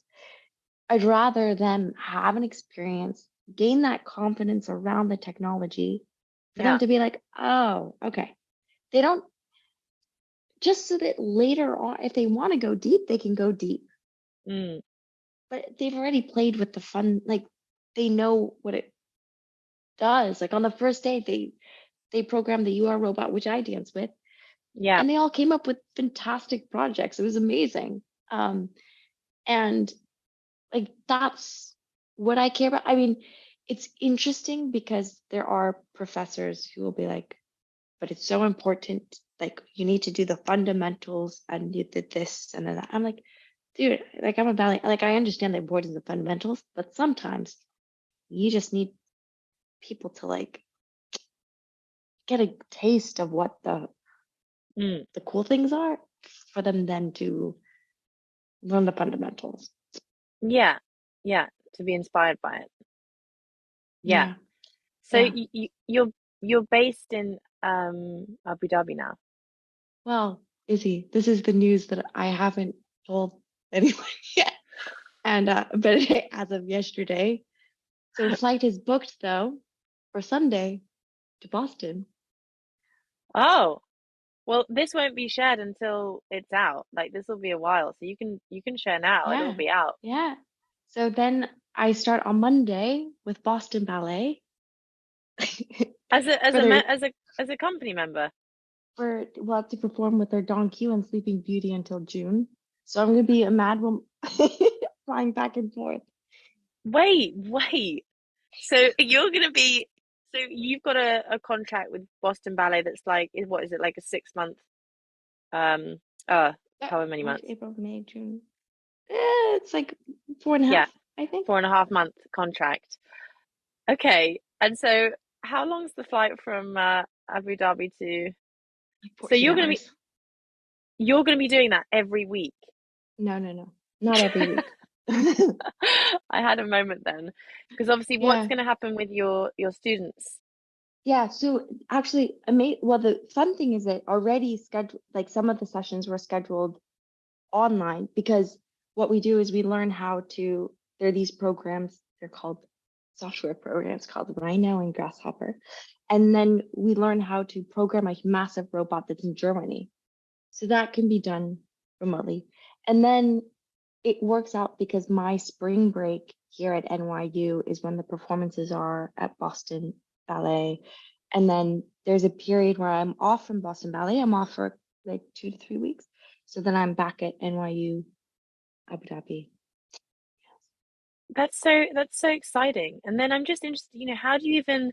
B: I'd rather them have an experience, gain that confidence around the technology, for them
C: Yeah.
B: to be like, oh, okay. They don't just so that later on, if they want to go deep, they can go deep.
C: Mm.
B: But they've already played with the fun, like they know what it does. Like on the first day, they programmed the UR robot, which I dance with,
C: Yeah.
B: and they all came up with fantastic projects. It was amazing. And like that's what I care about. I mean, it's interesting because there are professors who will be like, but it's so important. Like you need to do the fundamentals and you did this and then that. I'm like, dude, like I'm a ballet, like I understand the importance of fundamentals, but sometimes you just need people to like get a taste of what
C: Mm.
B: the cool things are for them then to learn the fundamentals.
C: Yeah. Yeah. To be inspired by it. Yeah.
B: Yeah,
C: So
B: yeah.
C: you're based in Abu Dhabi now.
B: Well, Izzy, this is the news that I haven't told anyone yet. And but as of yesterday, so flight is booked though for Sunday to Boston.
C: Oh. Well, this won't be shared until it's out. Like this will be a while, so you can share now. It'll
B: Yeah,
C: be out.
B: yeah. So then I start on Monday with Boston Ballet
C: As a as
B: for
C: a
B: their
C: as a company member.
B: to perform with their Don Q and Sleeping Beauty until June. So I'm gonna be a mad woman flying back and forth.
C: Wait. So you're gonna be so you've got a contract with Boston Ballet that's like what is it like a 6 month um uh however many
B: March,
C: months?
B: April, May, June. It's like four and a
C: Yeah,
B: half, I think.
C: 4.5 month contract. Okay, and so how long's the flight from Abu Dhabi to?
B: Like
C: So
B: 14 hours.
C: you're gonna be doing that every week.
B: No, no, no. Not every week.
C: I had a moment then, because obviously, what's
B: Yeah.
C: going to happen with your students?
B: Yeah. So actually, well, the fun thing is that already scheduled, like some of the sessions were scheduled online because what we do is we learn how to, there are these programs, they're called software programs called Rhino and Grasshopper. And then we learn how to program a massive robot that's in Germany. So that can be done remotely. And then it works out because my spring break here at NYU is when the performances are at Boston Ballet. And then there's a period where I'm off from Boston Ballet. I'm off for like 2 to 3 weeks. So then I'm back at NYU, Abu Dhabi.
C: That's so exciting. And then I'm just interested, how do you even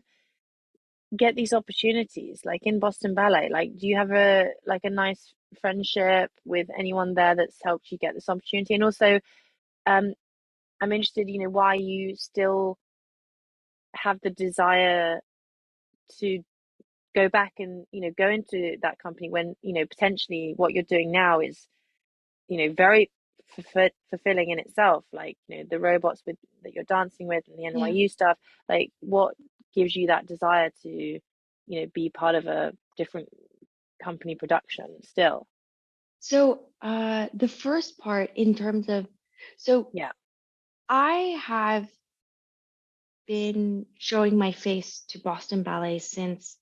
C: get these opportunities, like in Boston Ballet? Like, do you have a nice friendship with anyone there that's helped you get this opportunity? And also, um, I'm interested, why you still have the desire to go back and go into that company when potentially what you're doing now is very fulfilling in itself, like the robots with that you're dancing with and the
B: Yeah.
C: NYU stuff. Like what gives you that desire to be part of a different company production still?
B: So the first part in terms of, so
C: Yeah.
B: I have been showing my face to Boston Ballet since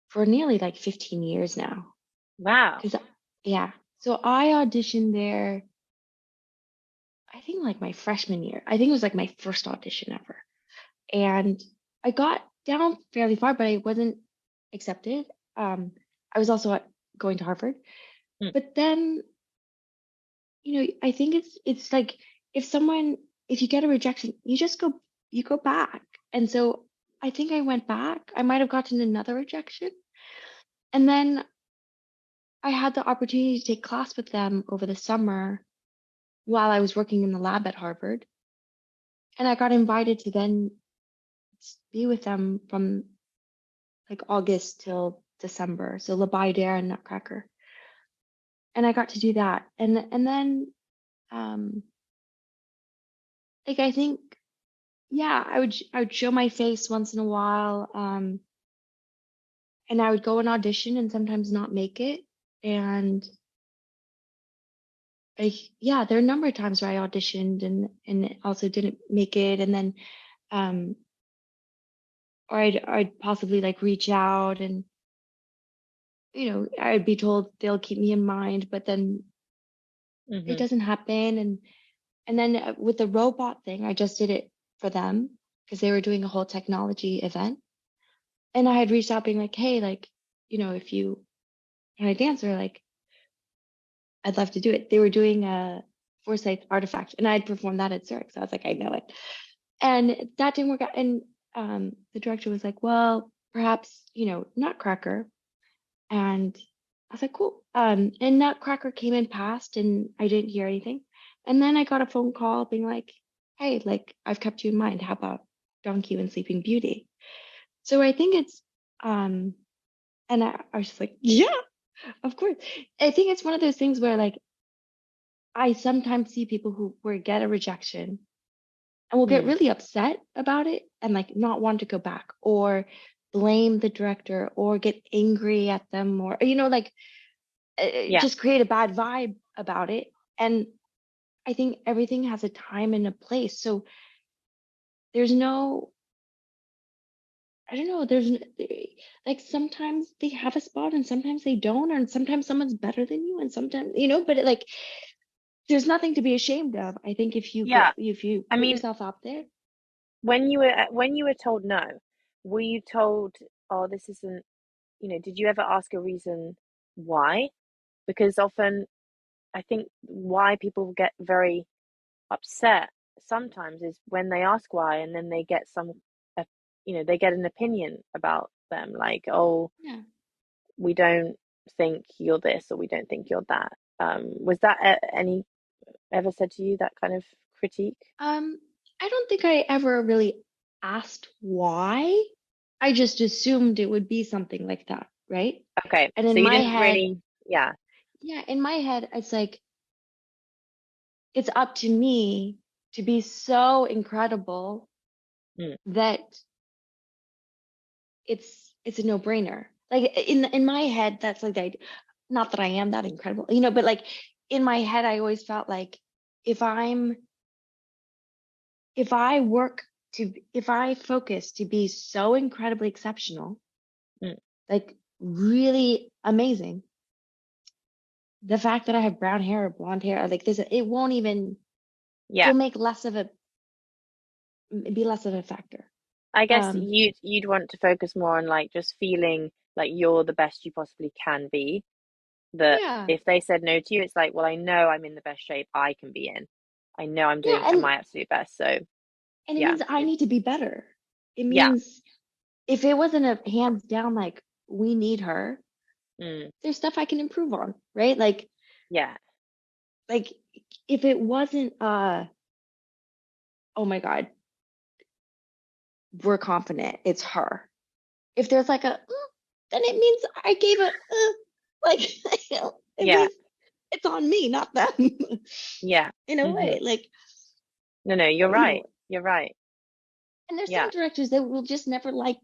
B: for nearly like 15 years now.
C: Wow.
B: Because, yeah, so I auditioned there, I think like my freshman year. I think it was like my first audition ever. And I got down fairly far, but I wasn't accepted. I was also going to Harvard.
C: Mm.
B: But then, I think it's like if someone, if you get a rejection, you go back. And so I think I went back. I might have gotten another rejection. And then I had the opportunity to take class with them over the summer while I was working in the lab at Harvard. And I got invited to then be with them from like August till December. So Labai Dare and Nutcracker. And I got to do that. And then um like I think yeah, I would show my face once in a while. And I would go and audition and sometimes not make it. And yeah, there are a number of times where I auditioned and also didn't make it. And then um or I'd possibly like reach out and I'd be told they'll keep me in mind, but then it
C: Mm-hmm.
B: doesn't happen. And then with the robot thing, I just did it for them because they were doing a whole technology event. And I had reached out being like, hey, like, if you want a dancer, like, I'd love to do it. They were doing a Forsyth artifact and I'd performed that at Zurich. So I was like, I know it. And that didn't work out. And the director was like, well, perhaps, Nutcracker. And I was like, cool. And Nutcracker came and passed and I didn't hear anything. And then I got a phone call being like, hey, like I've kept you in mind. How about Donkey and Sleeping Beauty? So I think it's and I was just like, yeah, of course. I think it's one of those things where like I sometimes see people who will get a rejection and will get
C: Mm.
B: really upset about it and like not want to go back or blame the director or get angry at them or like
C: Yeah.
B: just create a bad vibe about it. And I think everything has a time and a place. So there's no I don't know. Like sometimes they have a spot and sometimes they don't, and sometimes someone's better than you, and sometimes but like there's nothing to be ashamed of. I think
C: Yeah,
B: if you
C: I
B: put
C: mean,
B: yourself out there,
C: when you were told no, were you told, oh, this isn't, did you ever ask a reason why? Because often I think why people get very upset sometimes is when they ask why and then they get uh, they get an opinion about them, like, oh,
B: yeah.
C: we don't think you're this or we don't think you're that. Was that any ever said to you, that kind of critique?
B: I don't think I ever really asked why. I just assumed it would be something like that, right?
C: Okay,
B: And
C: so
B: in
C: you
B: my
C: didn't
B: head,
C: really, yeah.
B: yeah, in my head, it's like it's up to me to be so incredible
C: Mm,
B: that it's a no-brainer. Like in my head, that's like the idea. Not that I am that incredible, but like in my head, I always felt like if I'm if I work if I focus to be so incredibly exceptional,
C: mm,
B: like really amazing, the fact that I have brown hair or blonde hair, like this, it won't even,
C: yeah.
B: it'll make be less of a factor.
C: I guess
B: Um,
C: you'd want to focus more on like just feeling like you're the best you possibly can be. That
B: yeah,
C: if they said no to you, it's like, well, I know I'm in the best shape I can be in. I know I'm
B: yeah,
C: doing my absolute best. So
B: and it
C: yeah,
B: means I need to be better. It
C: yeah,
B: means if it wasn't a hands down, like we need her,
C: mm,
B: there's stuff I can improve on, right?
C: yeah,
B: Like if it wasn't, oh my God, we're confident, it's her. If there's like then it means I gave like, it
C: yeah,
B: means it's on me, not them,
C: yeah.
B: in a
C: Hmm.
B: way. Like,
C: No, no, you're right. You're right.
B: and there's some
C: Yeah,
B: directors that will just never like,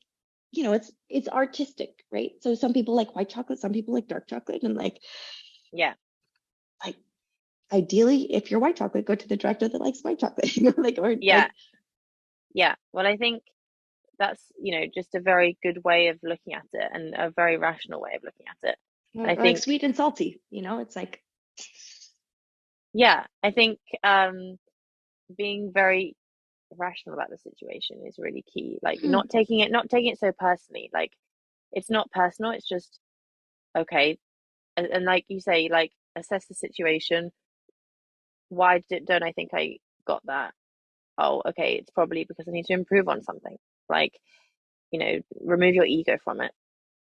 B: it's artistic, right? So some people like white chocolate, some people like dark chocolate, and
C: yeah,
B: like ideally, if you're white chocolate, go to the director that likes white chocolate, or
C: yeah, yeah. Well, I think that's, just a very good way of looking at it and a very rational way of looking at it. And I
B: like
C: think,
B: sweet and salty, it's like,
C: yeah, I think being very rational about the situation is really key. Like
B: hmm,
C: not taking it so personally. Like it's not personal, it's just okay. And like you say, like assess the situation. Why don't I think I got that? Oh, okay, it's probably because I need to improve on something. Like, remove your ego from it,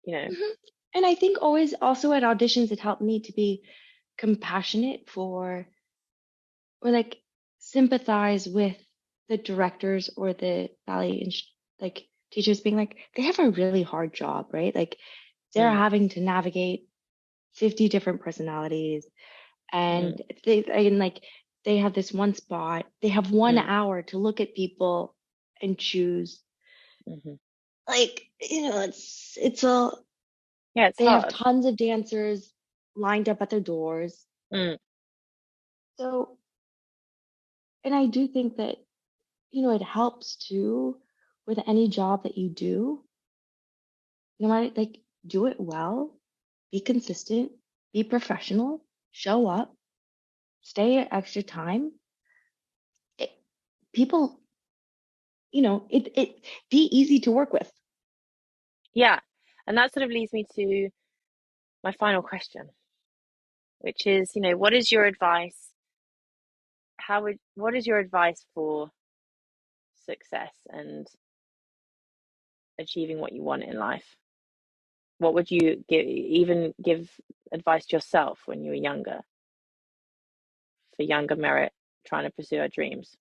C: you know.
B: hmm. And I think always also at auditions, it helped me to be compassionate for, or like sympathize with the directors or the ballet like teachers being like they have a really hard job, right? Like they're
C: Mm,
B: having to navigate 50 different personalities,
C: mm,
B: and like they have this one spot, they have one
C: mm,
B: hour to look at people and choose,
C: hmm.
B: like it's a,
C: Yeah, it's
B: they have
C: hard.
B: tons of dancers lined up at their doors.
C: Mm,
B: So, and I do think that it helps too with any job that you do, no matter, like, do it well, be consistent, be professional, show up, stay extra time. It, people, it be easy to work with.
C: yeah, and that sort of leads me to my final question, which is, what is your advice? What is your advice for success and achieving what you want in life? What would you give advice to yourself when you were younger, for younger Merritt trying to pursue her dreams?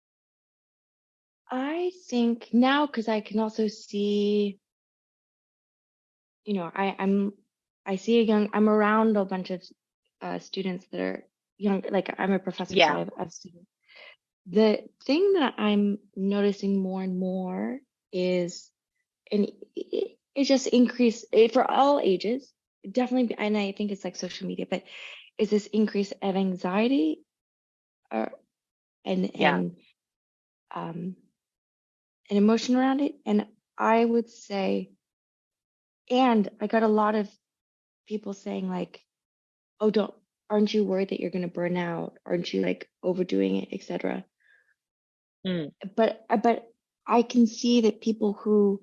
B: I think now, because I can also see, I see I'm around a bunch of students that are young, like I'm a professor, so
C: Yeah,
B: I have students. The thing that I'm noticing more and more is, and it just increase for all ages, definitely, and I think it's like social media, but is this increase of anxiety, or and
C: yeah,
B: and um and emotion around it, and I would say, and I got a lot of people saying like, oh, aren't you worried that you're going to burn out? Aren't you like overdoing it, etc.
C: Mm.
B: But I can see that people who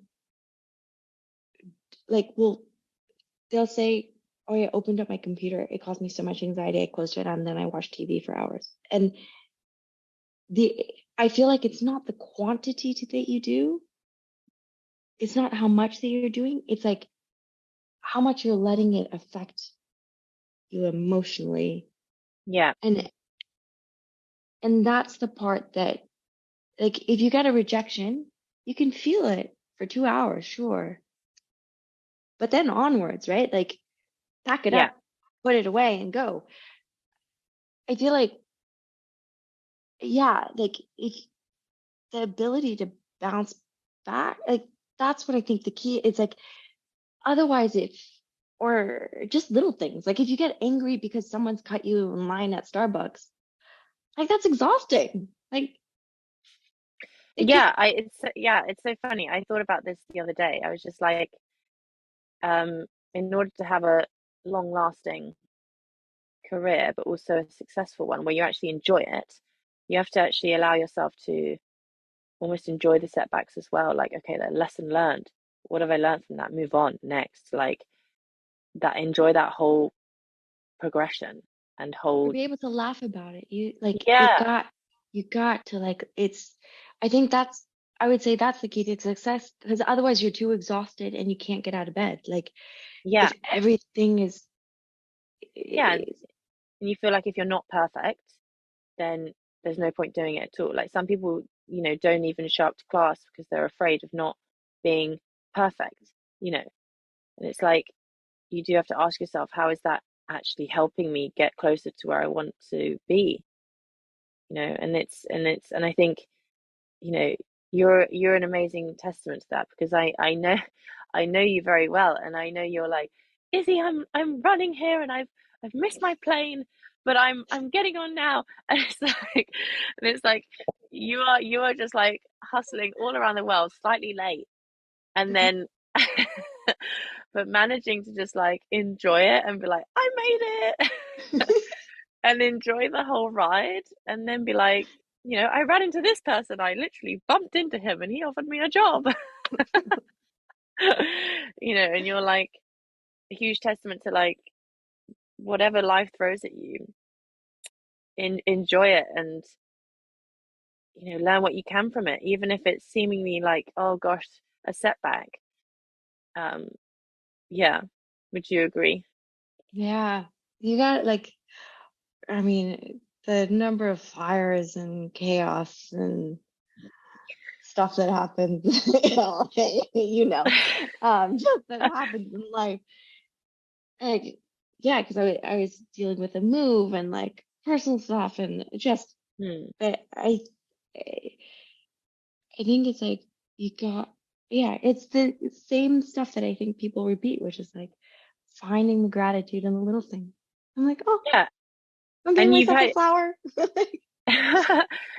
B: like they'll say, oh, I opened up my computer, it caused me so much anxiety, I closed it and then I watched TV for hours. And I feel like it's not the quantity that you do, it's not how much that you're doing, it's like how much you're letting it affect you emotionally.
C: Yeah.
B: And that's the part that, like, if you get a rejection, you can feel it for 2 hours, sure, but then onwards, right? Like, pack it
C: Yeah.
B: up, put it away, and go. I feel like, yeah, like if the ability to bounce back, like that's what I think the key is. Like, otherwise, or just little things, like if you get angry because someone's cut you in line at Starbucks, like that's exhausting. Like, it can't.
C: It's so funny. I thought about this the other day. I was just like, in order to have a long lasting career, but also a successful one where you actually enjoy it, you have to actually allow yourself to almost enjoy the setbacks as well. Like, okay, that lesson learned. What have I learned from that? Move on next. Like that, enjoy that whole progression and
B: Or
C: whole,
B: be able to laugh about it. You like
C: yeah,
B: you got to like it's I think that's I would say that's the key to success, because otherwise you're too exhausted and you can't get out of bed. Like
C: yeah,
B: if everything is,
C: yeah.
B: is
C: And you feel like if you're not perfect, then there's no point doing it at all. Like some people, don't even show up to class because they're afraid of not being perfect, you know. And it's like you do have to ask yourself, how is that actually helping me get closer to where I want to be? And I think, you know, you're an amazing testament to that because I know I know you very well and I know you're like, Izzy, I'm running here and I've missed my plane, but I'm getting on now. And it's like you are just like hustling all around the world, slightly late, and then but managing to just like enjoy it and be like, I made it and enjoy the whole ride and then be like, I ran into this person, I literally bumped into him and he offered me a job. And you're like a huge testament to like whatever life throws at you, enjoy it and learn what you can from it, even if it's seemingly like, oh gosh, a setback. um yeah, would you agree?
B: yeah, you got like, I mean, the number of fires and chaos and stuff that happens, just that happens in life. Like, yeah, because I was dealing with a move and like personal stuff and just,
C: Hmm.
B: but I think it's like you got, yeah, it's the same stuff that I think people repeat, which is like finding the gratitude in the little things. I'm like, oh,
C: Yeah,
B: I'm giving
C: and you've
B: myself a
C: had
B: flower.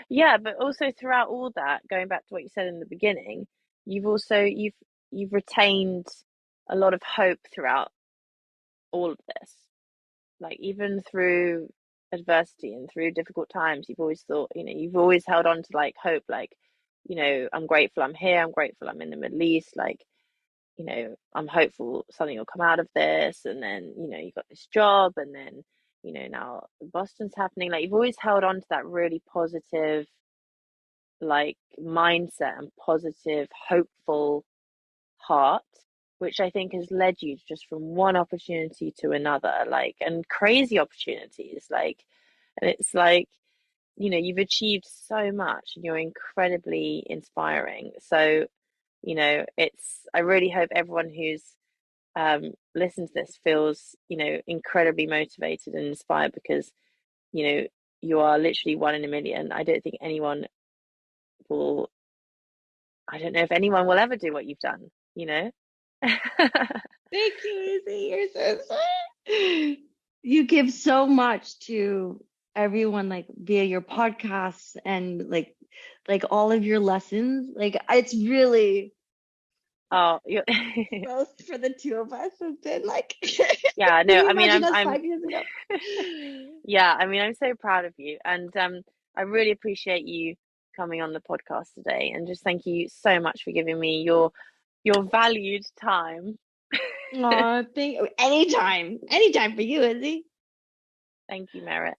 C: yeah, but also throughout all that, going back to what you said in the beginning, you've retained a lot of hope throughout all of this. Like even through adversity and through difficult times, you've always thought, you've always held on to like hope, like, I'm grateful I'm here, I'm grateful I'm in the Middle East, like, I'm hopeful something will come out of this. And then, you got this job, and then, now Boston's happening. Like you've always held on to that really positive, like mindset and positive, hopeful heart, which I think has led you just from one opportunity to another, like, and crazy opportunities, like, and it's like, you've achieved so much and you're incredibly inspiring. So, I really hope everyone who's listens to this feels, incredibly motivated and inspired because, you know, you are literally one in a million. Will, I don't know if anyone will ever do what you've done, you know?
B: Thank you, Izzy. You're so sweet. You give so much to everyone, like via your podcasts and like all of your lessons. Like it's really,
C: Oh, you're
B: growth for the two of us has been like,
C: yeah,
B: can
C: no,
B: you
C: I mean,
B: imagine us
C: I'm
B: 5 years ago?
C: yeah, I mean, I'm so proud of you, and I really appreciate you coming on the podcast today, and just thank you so much for giving me your valued time.
B: Aw, anytime for you, Izzy.
C: Thank you, Merritt.